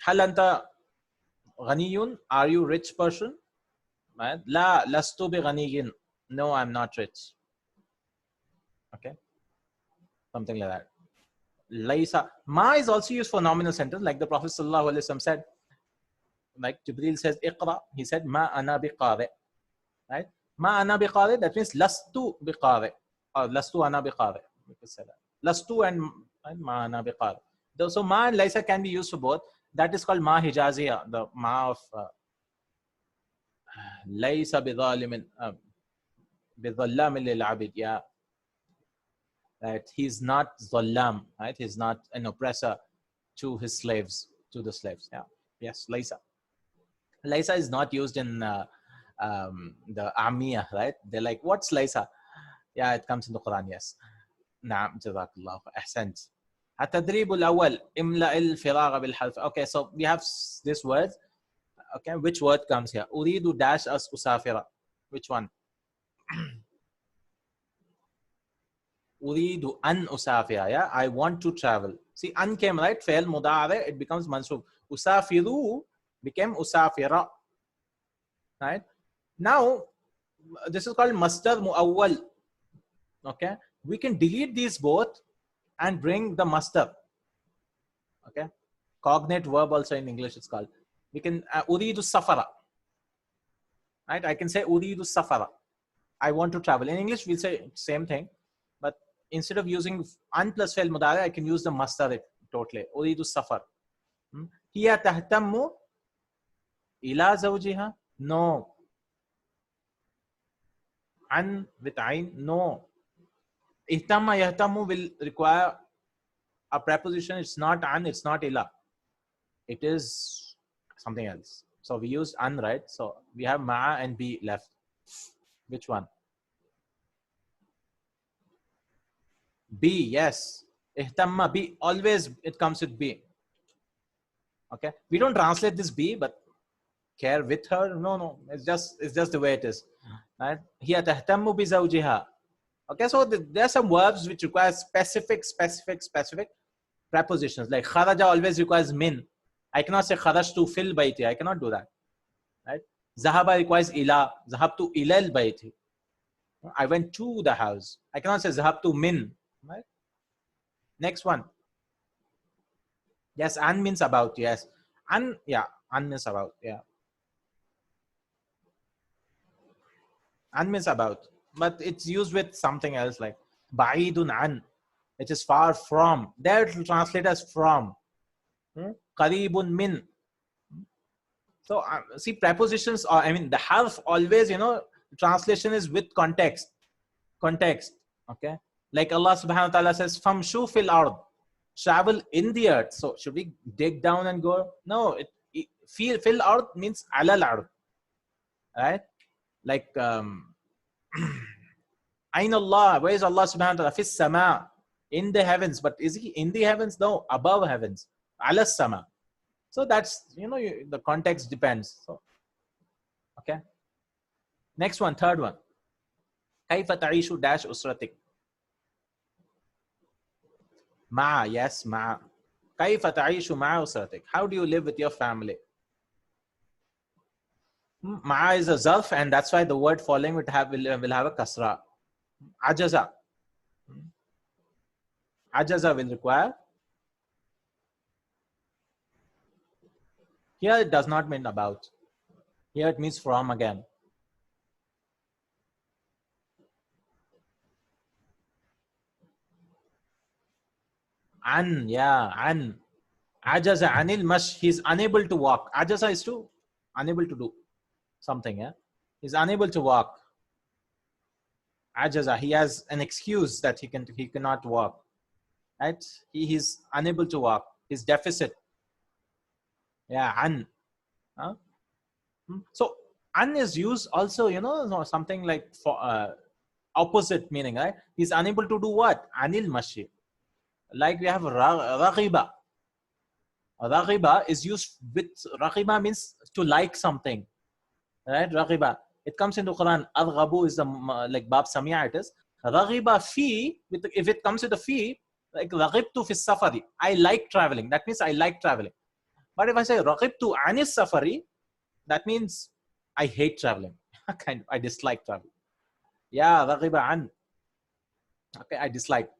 hal anta ghaniyun, are you rich person? Right? La lastu bi ghaniyin. No, I'm not rich. Okay, something like that. Laisa. Ma is also used for nominal sentence, like the Prophet sallallahu alaihi wasallam said. Like Jibril says, "Iqra." He said, "Ma ana biqari." Right? Ma ana biqari. That means lastu biqari, or lastu ana biqari. We could say that. Lastu and ma ana biqari. So ma and laisa can be used for both. That is called ma hijaziya, the ma of laisa bidhalimin bidhallamin lil abid. Yeah. That he's not zallam, right? He's not an oppressor to his slaves, to the slaves. Yeah. Yes, Laisa. Laisa is not used in the Amiyah, right? They're like, what's Laisa? Yeah, it comes in the Quran, yes. Naam, Jazakallahu Khair. Ahsant. التدريب الأول املأ الفراغ بالحرف. Okay, so we have this word. Okay, which word comes here? أريد dash as أسافر. Which one? أريد أن أسافر. Yeah, I want to travel. See, أن came, right? فعل مضارع, it becomes منصوب. أسافر became أسافر. Right? Now, this is called masdar muawwal. Okay, we can delete these both and bring the masdar. Okay, cognate verb also in English it's called. We can uridu safara. Right? I can say uridu safara. I want to travel. In English we'll say same thing, but instead of using an plus fi'l mudari, I can use the masdar totally. Uridu safar. Hiya tahtammu ila zawjiha. No. An with ain. No. Ihtamma yahtammu will require a preposition. It's not an, it's not ila. It is something else. So we use an, right? So we have ma and be left. Which one? B, yes. Ihtamma, B. Always it comes with B. Okay. We don't translate this B, but care with her. No. It's just the way it is. Right? Hiya tahtammu bi zawjiha. Okay, so there are some verbs which require specific prepositions. Like kharaja always requires min. I cannot say kharajtu fil bayti. I cannot do that. Right? Zahaba requires ila. Zahabtu ilal bayti. I went to the house. I cannot say zahabtu min. Right? Next one. Yes, an means about. Yes. An, yeah. An means about. Yeah. An means about. But it's used with something else like ba'idun an. It is far from. There it will translate as from. Qaribun min. So see, prepositions are, I mean, the harf always, translation is with context. Okay. Like Allah subhanahu wa ta'ala says, famshu fil ard. Travel in the earth. So should we dig down and go? No, fil ard means alal ard. Right? Like, Ain Allah, where is Allah subhanahu wa ta'ala? Fis sama, in the heavens. But is he in the heavens? No, above heavens. Ala sama. So that's, the context depends. So, okay. Next one, third one. Kaifa ta'ishu dash usratik. Ma, yes, ma. Kaifa ta'ishu ma usratik. How do you live with your family? Ma is a zarf, and that's why the word following will have a kasra. Ajaza. Ajaza will require. Here it does not mean about. Here it means from again. An, yeah, an. Ajaza anil mash. He's unable to walk. Ajaza is to unable to do something. Yeah, he's unable to walk. Ajaza. He has an excuse that he cannot walk. right? He's unable to walk. His deficit. Yeah, an. Huh? So an is used also, something like for opposite meaning, right? He's unable to do what? Anil mashi. Like we have raghiba. Raghiba is used with, raghiba means to like something, right? Raghiba. It comes into Quran. Arghabu is the like bab samia it is. Raghiba fi, if it comes with a fi, like raghibtu fi safari. I like traveling. That means I like traveling. But if I say raghibtu anis safari, that means I hate traveling. I dislike traveling. Yeah, raghiba an. Okay, I dislike.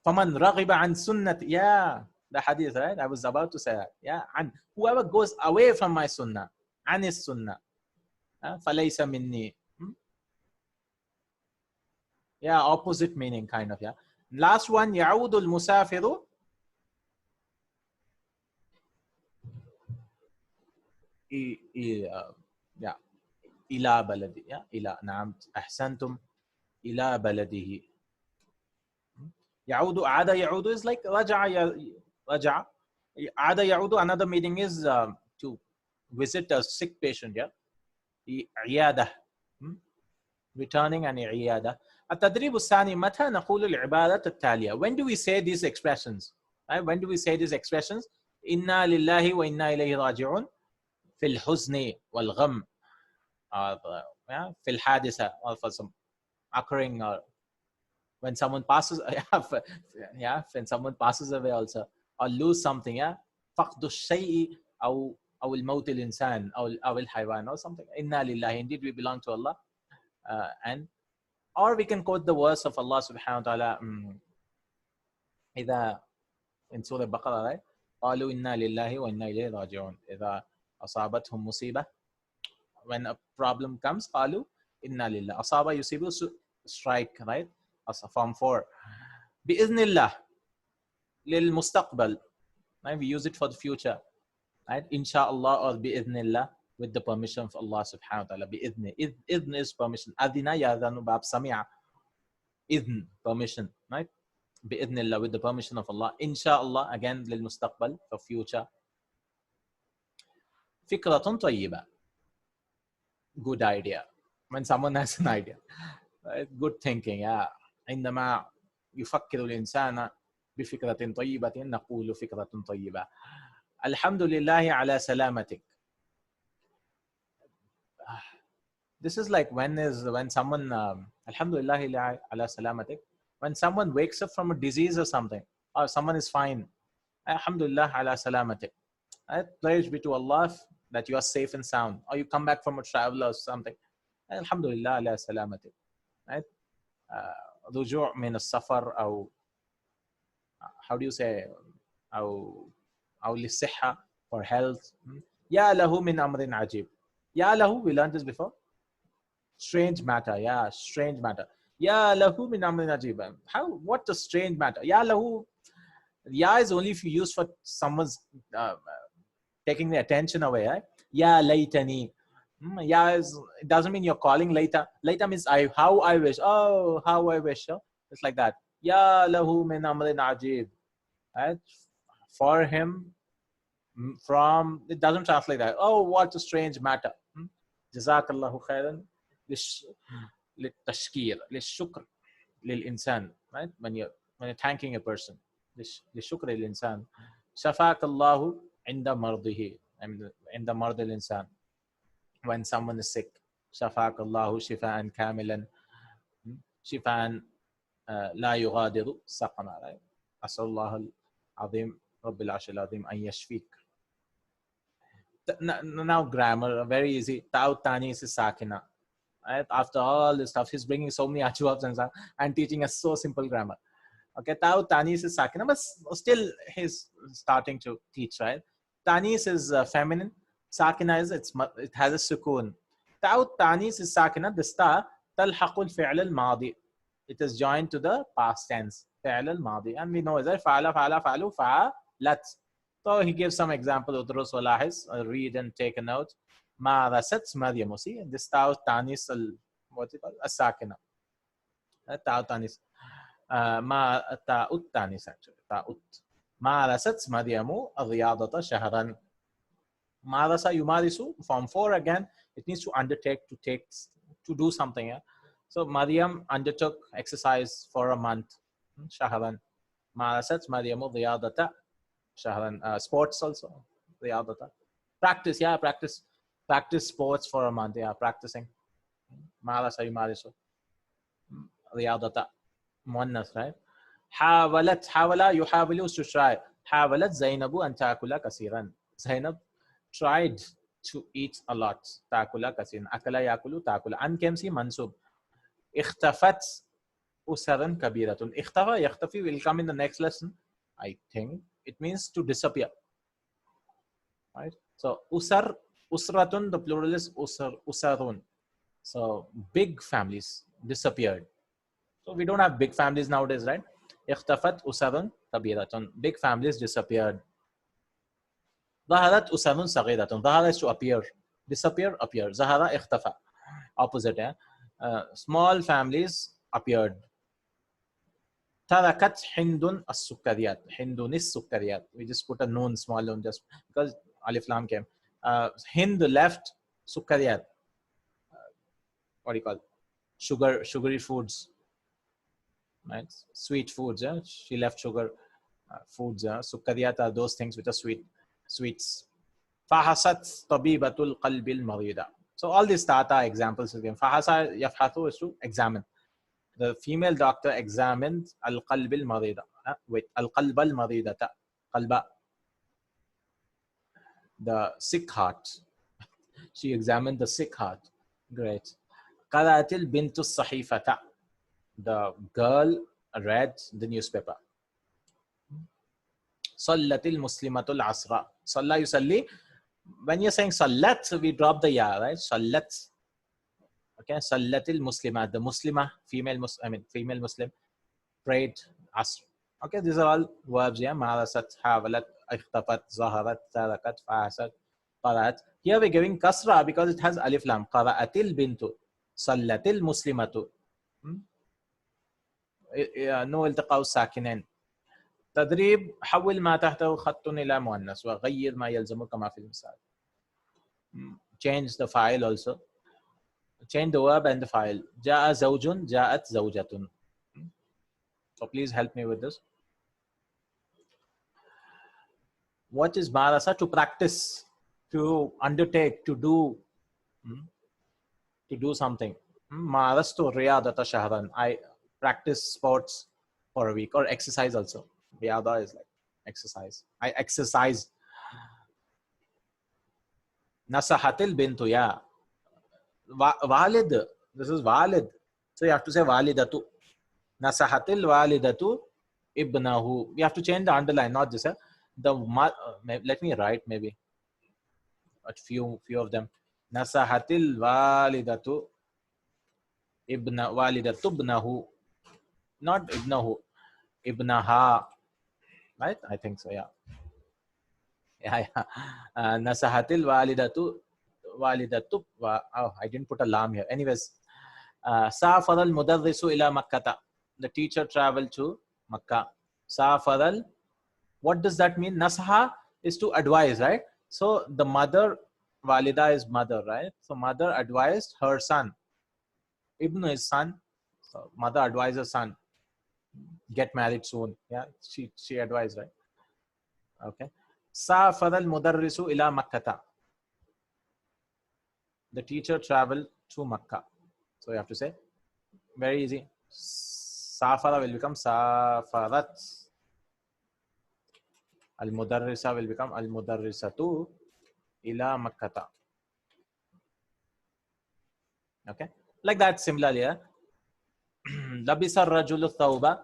Faman raghiba an sunnati. Yeah, the hadith, right? I was about to say that. Yeah, and whoever goes away from my sunnah, anis sunnah, falaysa minni. Yeah, opposite meaning kind of. Yeah. Last one, ya'udul musafiru. Yeah, ila baladi. Yeah, ila. Naam, ahsantum. Ila baladihi. Ya'udu, ada ya'udu is like raja'a, raja'a. Ada ya'udu, another meaning is to visit a sick patient. Yeah. Iyadah. Returning and iyadah. التدريب الثاني متى نقول العبارة التالية. When do we say these expressions? Right? When do we say these expressions? إنا لله وإنا إليه راجعون في الحزن والغم, في الحادثة, or for some occurring, or when someone passes, when someone passes away also, or lose something, فقد الشيء أو الموت الإنسان أو الحيوان or something. إنا لله, indeed we belong to Allah. And or we can quote the verse of Allah subhanahu wa ta'ala إذا in Surah Baqarah, right? قالوا إنا لله وإنا إليه راجعون إذا أصابتهم مصيبة. When a problem comes, قالوا إنا لله. أصاب يصيب, strike, right? Form 4. بإذن الله للمستقبل, right? We use it for the future, right? Inshallah or بإذن الله, with the permission of Allah subhanahu wa ta'ala. بإذن. إذن is permission. أذن يأذن باب سمع. إذن, permission, right? بإذن الله, with the permission of Allah. Inshallah, again للمستقبل, for future. فكرة طيبة, good idea. When someone has an idea, right? Good thinking. Yeah. عندما يفكر الإنسان بفكرة طيبة نقول فكرة طيبة. الحمد لله على سلامتك. This is like when someone alhamdulillah ala salamatik, when someone wakes up from a disease or something, or someone is fine, alhamdulillah ala salamatik, right? Praise be to Allah that you are safe and sound, or you come back from a travel or something, alhamdulillah ala salamatik, right? رجوع من السفر أو how do you say أو للصحة, for health. يا له من أمر عجيب. يا له, we learned this before. Strange matter, yeah, strange matter. Ya lahu min amrin ajib. How? What a strange matter. Ya lahu. Ya is only if you use for someone's taking the attention away. Right? Ya laytani. Ya is, it doesn't mean you're calling later. Later means how I wish. Oh, how I wish. It's like that. Ya lahu min amrin ajib. Right? For him, from, it doesn't translate that. Oh, what a strange matter. Jazakallahu Khair. للتشكير, للشكر للإنسان, right? When you're thanking a person, للشكر للإنسان. شفاك الله عند مرضه, عند مرض الإنسان, when someone is sick. شفاك الله شفاء كاملا, شفاء لا يغادر سقما, right? أسأل الله العظيم رب العرش العظيم أن يشفيك. Now grammar, very easy. تاء التانيث الساكنة. Right? After all this stuff, he's bringing so many ajwabs and teaching us so simple grammar. Okay, Tau Tanis is Sakina, but still he's starting to teach, right? Tanis is feminine, Sakina is, it has a sukoon. Tau Tanis is Sakina, the star, Talhaqul Fi'l al-Madi. It is joined to the past tense, Fi'l al-Madi. And we know is that Fa'ala, Fa'ala, Fa'alu, Fa'alat. So he gives some example, Udrus walahis, read and take a note. مارست مريم. See, this تاء تانيث what you call الساكنة. تاء تانيث. ما تاء التانيث actually تاء. مارست مريم الرياضة شهرا. Marasa yumarisu, form 4 again, it needs to undertake, to do something. Yeah? So Maryam undertook exercise for a month. Shahran. Marasat Maryamu riyadata shahran. Sports also. Riyadata. Practice, yeah, practice. Practice sports for a month, yeah, practicing. Marasa yumarisu. Riyadata. Muannas, right? حاول يحاول to try. حاولت زينب أن تأكل كثيرا. Zainab tried to eat a lot. تأكل كثيرا. أكل يأكل تأكل. عن كمسي منصوب. اختفت أسرا كبيرة. اختفى يختفي will come in the next lesson. I think it means to disappear. Right? So أسر أسرة, the plural is أسرون. So big families disappeared. So we don't have big families nowadays, right? اختفت أسر كبيرة. Big families disappeared. ظهرت أسر صغيرة. ظهر is to appear. Disappear, appear. ظهر اختفى. Opposite, yeah? Small families appeared. تركت هند السكريات. هند السكريات. We just put a noon, small noon, just because Alif Lam came. Hind left سكريات. What do you call it? Sugary foods. Right? Sweet foods. Yeah? She left sugar foods. Yeah? Sukkariyat are those things which are sweets. فحصت طبيبة القلب المريضة. So all these tata examples again. فحص يفحص is to examine. The female doctor examined القلب المريضة. Wait, القلب المريضة. قلب. The sick heart. She examined the sick heart. Great. قرأت البنت الصحيفة. The girl read the newspaper. صلت المسلمة العصر. صلى يصلي. When you're saying صلت, we drop the ya, right? صلت. Okay. صلت المسلمة. The Muslimah, female Muslim, prayed asr. Okay. These are all verbs. Yeah. مارست, حاولت, اختفت, ظهرت, تركت, فحست, قرأت. Here we're giving kasra because it has alif lam. قرأت البنت. صلت المسلمة. نو التقاء الساكنين. تدريب حول ما تحته خط إلى مؤنث وغير ما يلزمه كما في المثال. Change the file also. Change the verb and the file. جاء زوج, جاءت زوجة. So please help me with this. What is marasa? To practice, to undertake, to do something. Marastu riyadata shahran. I practice sports for a week, or exercise also. Riyada is like exercise. I exercised. Nasahatil bintu, yeah. Walid. This is walid. So you have to say walidatu. Nasahatil walidatu ibnahu. You have to change the underline, not this. Let me write maybe a few of them. Nasahatil walidatu walidatu ibnahu. Not ibnahu. Ibnaha. Right? I think so, yeah. Yeah. Nasahatil walidatu. Oh, I didn't put a lam here. Anyways, Safar al-mudarrisu ila Makkata. The teacher traveled to Makkah. Safar what does that mean? Nasaha is to advise, right? So the mother, walida is mother, right? So mother advised her son. Ibn is son. So mother advised her son, get married soon. Yeah, she advised, right? Okay. Safar al-mudarrisu ila Makkata. The teacher traveled to Makkah. So you have to say, very easy. Safara will become Safarat. Al-mudarrisa will become al-mudarrisatu ila Makkata. Okay. Like that, similarly. Labisa rajulu thawba.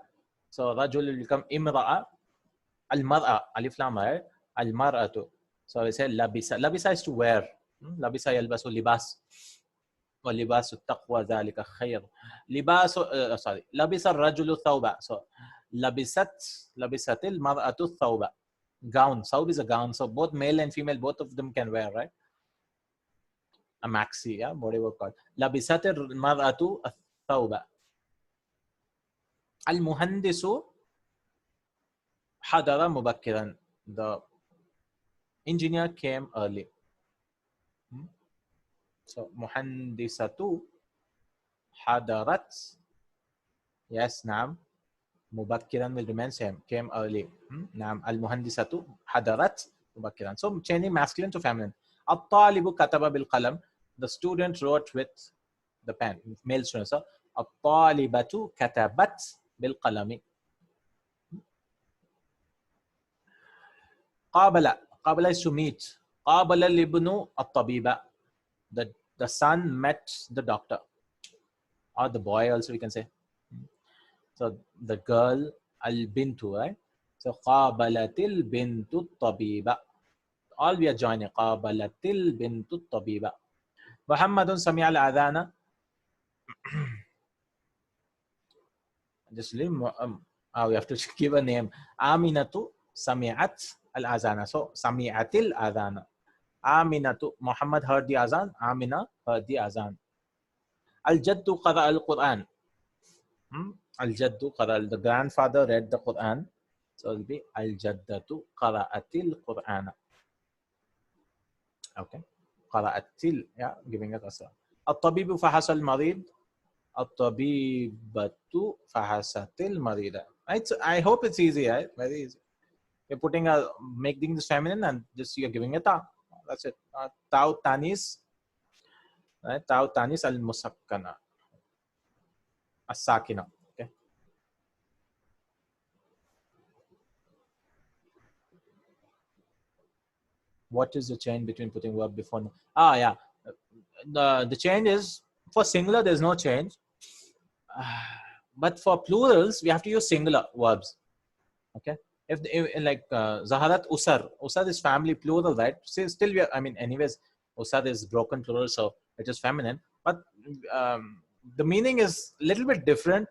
So rajul will become imra'a. Al-mar'a. Alif lam, right? Al-mar'atu. So we say labisa. Labisa is to wear. Labisa yalbasu libas. ولباس التقوى ذلك خير. لباس لبس الرجل الثوب. So لبست المرأة الثوب. Gown. Thawb is a gown. So both male and female, both of them can wear, right? A maxi, yeah, whatever called. لبست المرأة الثوب. المهندس حضر مبكرا. The engineer came early. So مهندسة حضرت. Yes, نعم. مبكرا will remain same. Came early. نعم. المهندسة حضرت مبكرا. So changing masculine to feminine. الطالب كتب بالقلم. The student wrote with the pen. Male student. So الطالبة كتبت بالقلم. قابل is to meet. قابل الابن الطبيب. The son met the doctor, or the boy also we can say. So the girl البنت, right? So قابلت البنت الطبيب. All we are joining. قابلت البنت الطبيب. محمد سمع الأذان. Just leave. We have to give a name. آمنة سمعت الأذان. So سمعت الأذان. آمنة. Muhammad heard the azan. Amina heard the azan. الجد قرأ القرآن. الجد قرأ. The grandfather read the Quran. So it will be الجدة قرأت القرآن. Okay. قرأت. Yeah, giving it a sir. الطبيب فحص المريض. الطبيبة فحصت المريض. Right? So I hope it's easy, right? Very easy. You're putting making this feminine and just you're giving it a. That's it. Tau tanis. Right? Tau tanis al musakkana. As-sakina. Okay. What is the change between putting verb before? Yeah. The change is for singular, there's no change. But for plurals, we have to use singular verbs. Okay. If like Zaharat Usar. Usar is family plural, right? Still, anyways, Usar is broken plural, so it is feminine. But the meaning is a little bit different.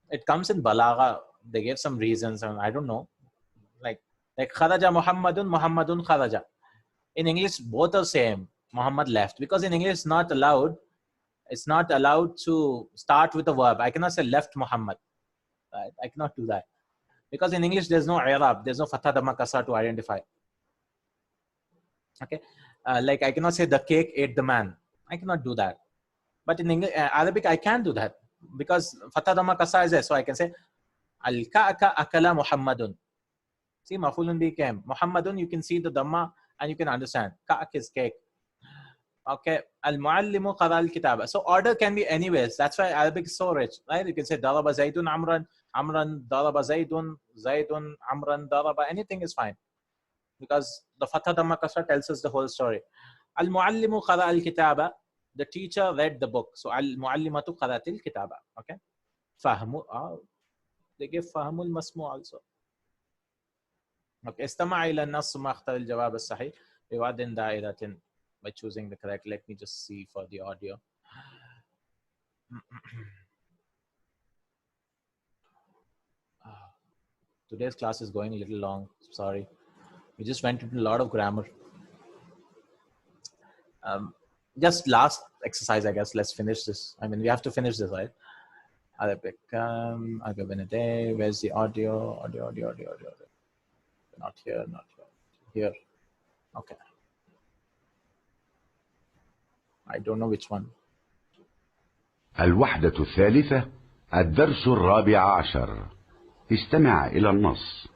It comes in Balagha. They gave some reasons, and I don't know. Like Kharaja Muhammadun, Muhammadun Kharaja. In English, both are same. Muhammad left. Because in English, it's not allowed. It's not allowed to start with a verb. I cannot say left Muhammad. Right? I cannot do that. Because in English, there's no i'rab, there's no fatha dhamma kasra to identify. Okay, like I cannot say the cake ate the man. I cannot do that. But in English, Arabic, I can do that because fatha dhamma kasra is there. So I can say al-ka'aka akala Muhammadun. See, mafulun bi came. Muhammadun, you can see the dhamma and you can understand. Ka'ak is cake. Okay, al-muallimu qara al-kitaba. So order can be anyways. That's why Arabic is so rich, right? You can say daraba zaydun amran, amran daraba zaydun, zaydun amran daraba. Anything is fine because the fatha dhamma kasra tells us the whole story. Al-muallimu qara al-kitaba. The teacher read the book. So al-muallimatu qarat al-kitaba. Okay, fahmu. They give fahmu al-masmu also. Okay, istama' ila an-nass ma akhtar al-jawab as-sahih bi wadin da'iratin. By choosing the correct. Let me just see for the audio. Today's class is going a little long. Sorry. We just went into a lot of grammar. Just last exercise, I guess. Let's finish this. We have to finish this, right? Arabic. Where's the audio? Audio. Not here, not here. Here. Okay. I don't know which one. الوحدة الثالثة الدرس الرابع عشر. استمع إلى النص.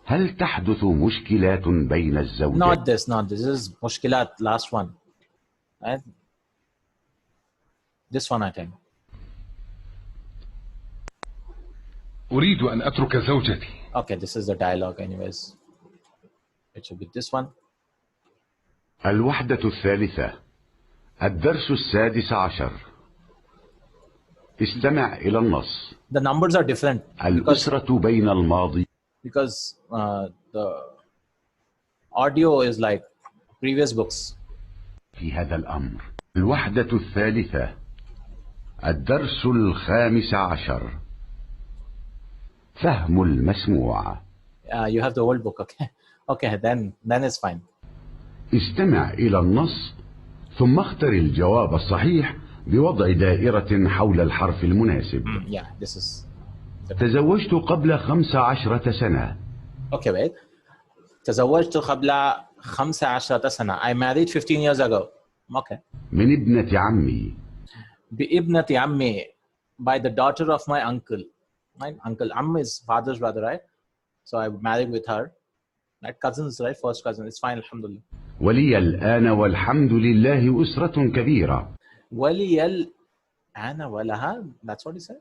هل تحدث مشكلات بين الزوجين؟ Not this. This is مشكلات. Last one. Right? This one, I think. أريد أن أترك زوجتي. Okay, this is the dialogue anyways. It should be this one. الوحدة الثالثة الدرس السادس عشر. استمع إلى النص. The numbers are different. الأسرة بين الماضي. Because the audio is like previous books. في هذا الأمر. الوحدة الثالثة الدرس الخامس عشر. فهم المسموع. You have the old book, okay? Okay, then it's fine. استمع إلى النص ثم اختر الجواب الصحيح بوضع دائرة حول الحرف المناسب. Yeah, this is. تزوجت قبل 15 سنة. Okay, wait. تزوجت قبل 15 سنة. I married 15 years ago. Okay. من ابنة عمي. بابنة عمي, by the daughter of my uncle. My uncle, Amma is father's brother, right? So I married with her. Right? Cousins, right? First cousin. It's fine, alhamdulillah. ولي الآن والحمد لله أسرة كبيرة. ولي الآن ولها. That's what he said.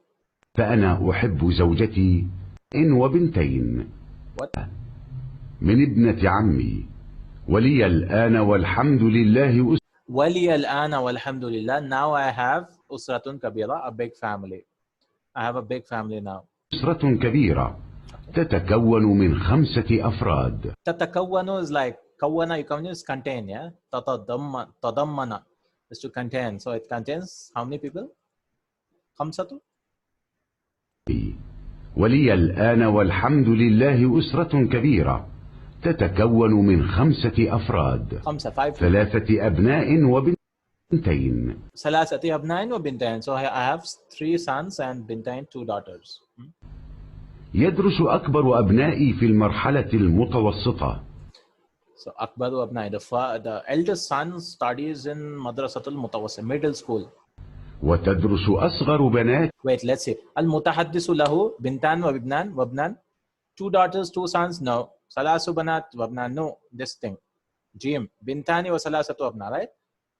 فأنا أحب زوجتي وبنتين. What? من ابنة عمي. ولي الآن والحمد لله ولي الآن والحمد لله. Now I have أسرة كبيرة, a big family. I have a big family now. أسرة كبيرة تتكون من 5 أفراد. تتكون is like كون, you can use contain, yeah. تضمن is to contain. So it contains how many people? 5. ولي الآن والحمد لله أسرة كبيرة تتكون من 5 أفراد. 3 أبناء وبنتين. 3 أبناء وبنتين. So I have 3 sons and بنتين, 2 daughters. يدرس أكبر أبنائي في المرحلة المتوسطة. So أكبر أبنائي, the eldest son studies in مدرسة المتوسط, middle school. وتدرس أصغر بنات. Wait, let's see. المتحدث له بنتان وابنان. 2 daughters, 2 sons, no. 3 بنات وابنان, no. This thing. Jim. بنتان وثلاثة أبناء, right?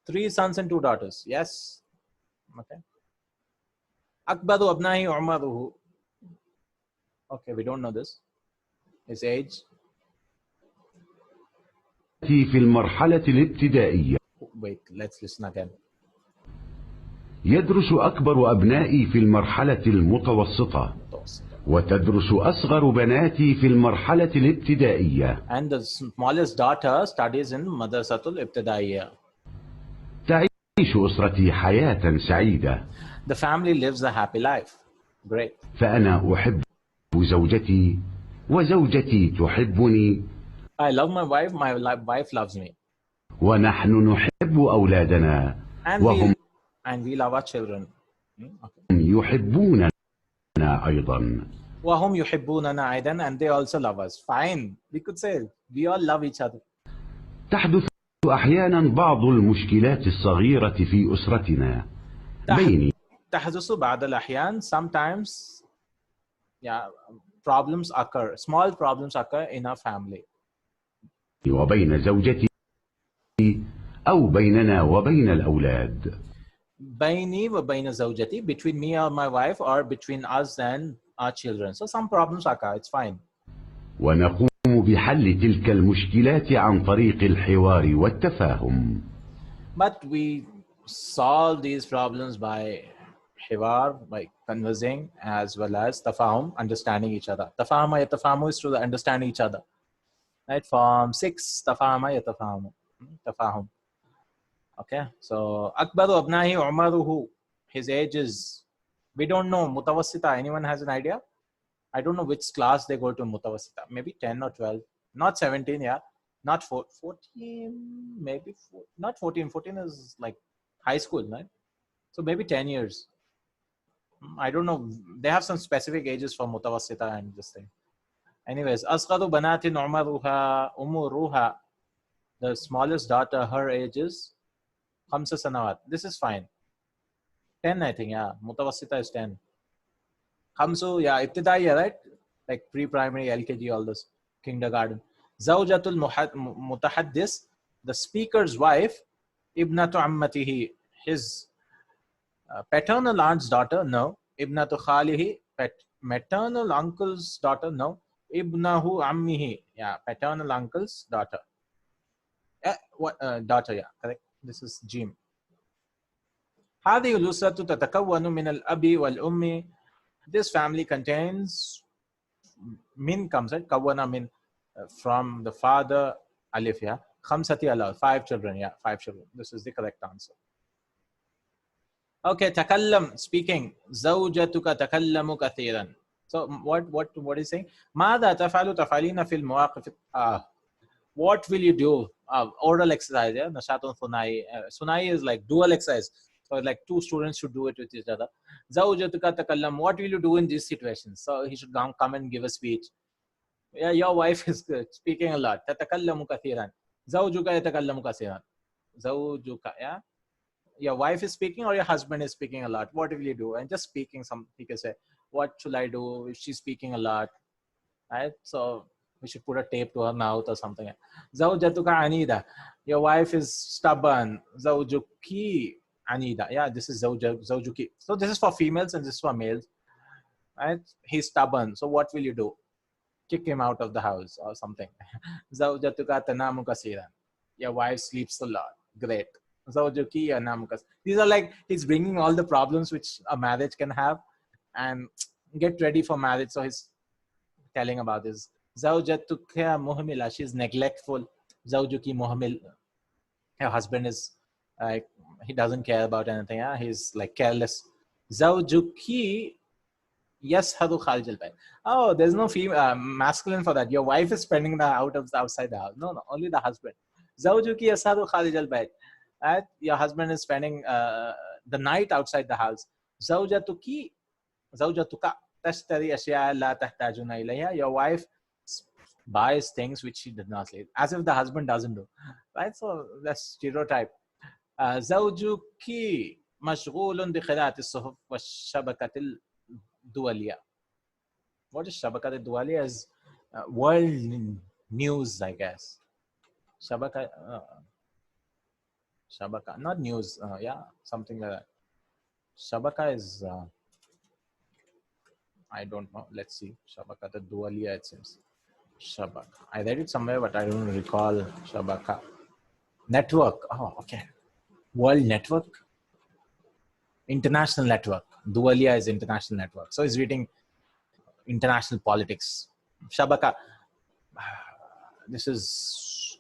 3 sons and 2 daughters. Yes. Okay. أكبر أبنائه عمره. Okay, we don't know this. His age. في المرحلة الابتدائية. Wait, let's listen again. يدرس أكبر أبنائي في المرحلة المتوسطة وتدرس أصغر بناتي في المرحلة الابتدائية. And the smallest daughter studies in مدرسة الابتدائية. تعيش أسرتي حياة سعيدة. The family lives a happy life. Great. فأنا أحب زوجتي وزوجتي تحبني. I love my wife, my wife loves me. ونحن نحب أولادنا وهم we love our children. Okay. يحبوننا أيضا. وهم يحبوننا أيضا, and they also love us. Fine. We could say we all love each other. تحدث أحيانا بعض المشكلات الصغيرة في أسرتنا. تحدث بعض الأحيان. Sometimes, yeah, problems occur. Small problems occur in our family. وبين زوجتي أو بيننا وبين الأولاد. بيني وبين زوجتي, between me and my wife, or between us and our children. So some problems occur. It's fine. ونقوم بحل تلك المشكلات عن طريق الحوار والتفاهم. But we solve these problems by حوار, by conversing, as well as تفاهم, understanding each other. تفاهم يتفاهموا is through the understanding each other. Right? Form 6, تفاهم يتفاهموا. تفاهم. Okay. So أكبر أبنائه عمره. His age is, we don't know. متوسطة. Anyone has an idea? I don't know which class they go to mutawassita. Maybe 10 or 12. Not 17, yeah. Not 14, maybe not 14. 14 is like high school, right? So maybe 10 years. I don't know. They have some specific ages for mutawassita and this thing. Anyways, أصغر بنات عمرها أمورها. The smallest daughter, her age is 5 سنوات. This is fine. 10, I think, yeah. Mutawassita is 10. 5, yeah, ibtidaiya, right? Like pre-primary, LKG, all this, kindergarten. Zawjatul mutahaddis, the speaker's wife, ibnatu ammatihi, his paternal aunt's daughter, no. Ibnatu khalihi, maternal uncle's daughter, no. Ibnahu ammihi, yeah, paternal uncle's daughter. Daughter, yeah, correct. This is Jim. هذه الأسرة تتكون من الأب والأم. This family contains, min comes, right? Kawana min, from the father, alif, yeah. Khamsati Allah, 5 children, yeah, 5 children. This is the correct answer. Okay, takallam, speaking. Zawjatuka takallamu kathiran. So what is saying? ماذا تفعل تفعلين في المواقف. What will you do? Oral exercise, yeah. Nashatun Sunai. Sunai is like dual exercise. So like two students should do it with each other. Zawjatuka takallam. What will you do in these situations? So he should come and give a speech. Yeah, your wife is speaking a lot. Tatakallamu kathiran. Zawjuka yatakallamu kathiran. Zawjuka, yeah. Your wife is speaking or your husband is speaking a lot. What will you do? And just speaking some, he can say, what should I do if she's speaking a lot? Right? So we should put a tape to her mouth or something. Zawjatuka anida. Your wife is stubborn. Zawjuki anida. Yeah, this is zawjuki. So this is for females and this is for males. Right? He's stubborn. So what will you do? Kick him out of the house or something. Zawjatuka tanamu kasiran. Your wife sleeps a lot. Great. Zawjuki yanamu kas. These are like, he's bringing all the problems which a marriage can have and get ready for marriage. So he's telling about this. Zawjatuka muhmila. She's neglectful. Zawjuki muhmil. Her husband is like, he doesn't care about anything. Yeah? He's like careless. Zawjuki yashadu kharij al-bayt. Oh, there's no female, masculine for that. Your wife is spending the outside the house. No, only the husband. Zawjuki yashadu kharij al-bayt. Your husband is spending the night outside the house. Zawjatuka tashtari ashya la tahtajuna ilayha. Your wife buys things which she did not need, as if the husband doesn't do. Right? So that's stereotype. Zawjuki mashghulun bi qira'ati as-suhuf wa shabakati al-duwaliya. What is shabakati al-duwaliya? Is world news, I guess. Shabaka, not news. Yeah, something like that. Shabaka is, I don't know. Let's see. Shabaka the Dualiya, it seems. Shabaka. I read it somewhere, but I don't recall. Shabaka. Network. Oh, okay. World network. International network. Dualiya is international network. So he's reading international politics. Shabaka. This is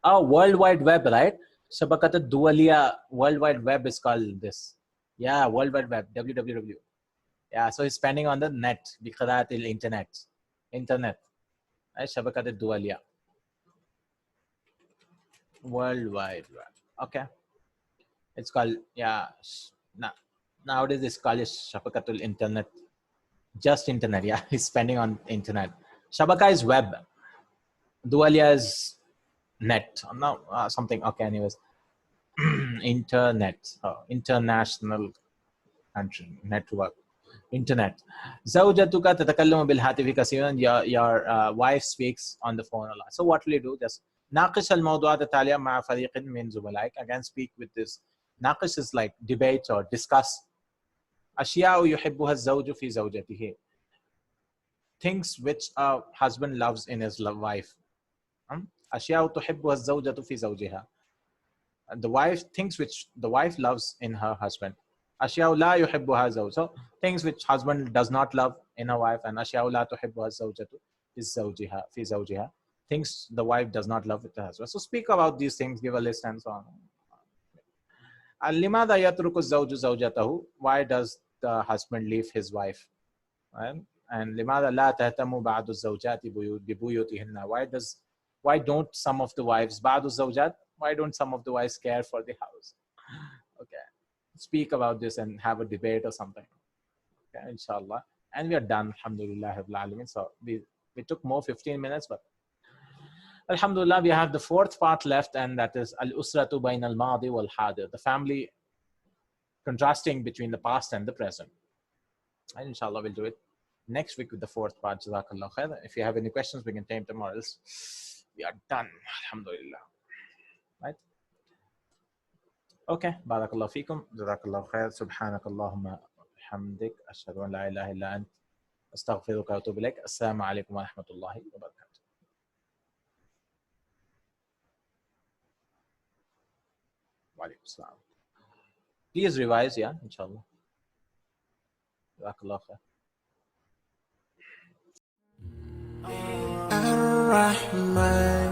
World Wide Web, right? Shabakata Dualiya, World Wide Web is called this. Yeah, World Wide Web, www. Yeah, so he's spending on the net, biqaratil internet. Right? Shabakata Dualiya. World Wide Web. Okay. It's called, yeah. Nowadays it's called Shabakatul Internet. Just internet, yeah. He's spending on internet. Shabaka is web. Dualiya is net. No, something. Okay, anyways. Internet. International country. Network. Internet. Zawjatuka tatakallamu bil hatifi kasiran. Your wife speaks on the phone a lot. So what will you do? Just naqish al mawdu'at at-taliya ma'a fariqin min zubalayk. Again, speak with this. Naqish is like debate or discuss. Ashya'u yuhibbuha az-zawju fi zawjatihi. Things which a husband loves in his wife. Ashya'u tuhibbuha az-zawjatu fi zawjiha. The wife, things which the wife loves in her husband. Ashya'u la yuhibbuha zawj. So things which husband does not love in her wife, and ashya'u la tuhibbuha az-zawjatu fi zawjiha. Things the wife does not love with her husband. So speak about these things, give a list and so on. Limada yatruku az-zawju zawjatahu. Why does the husband leave his wife? And limada la tahtamu ba'du az-zawjati bi buyutihinna. Why don't some of the wives, ba'du az-zawjat, why don't some of the wives care for the house? Okay. Speak about this and have a debate or something. Okay, inshallah. And we are done, alhamdulillah. So we took more 15 minutes, but alhamdulillah, we have the fourth part left, and that is al-usratu bayna al-madi wal-hadir, the family contrasting between the past and the present. And inshallah, we'll do it next week with the fourth part. Jazakallahu Khair. If you have any questions, we can take them, or else we are done, alhamdulillah. Right? Okay. Barakallahu feekum. Jazakallahu Khair. Subhanakallahumma hamdik. Ashhadu an la ilaha illa ant. Astaghfiruka wa atubu ilaik. Assalamu alaikum wa rahmatullahi wa barakatuh. Wa alaikum assalam. Please revise, yeah, inshallah. Jazakallahu Khair. Ar-Rahman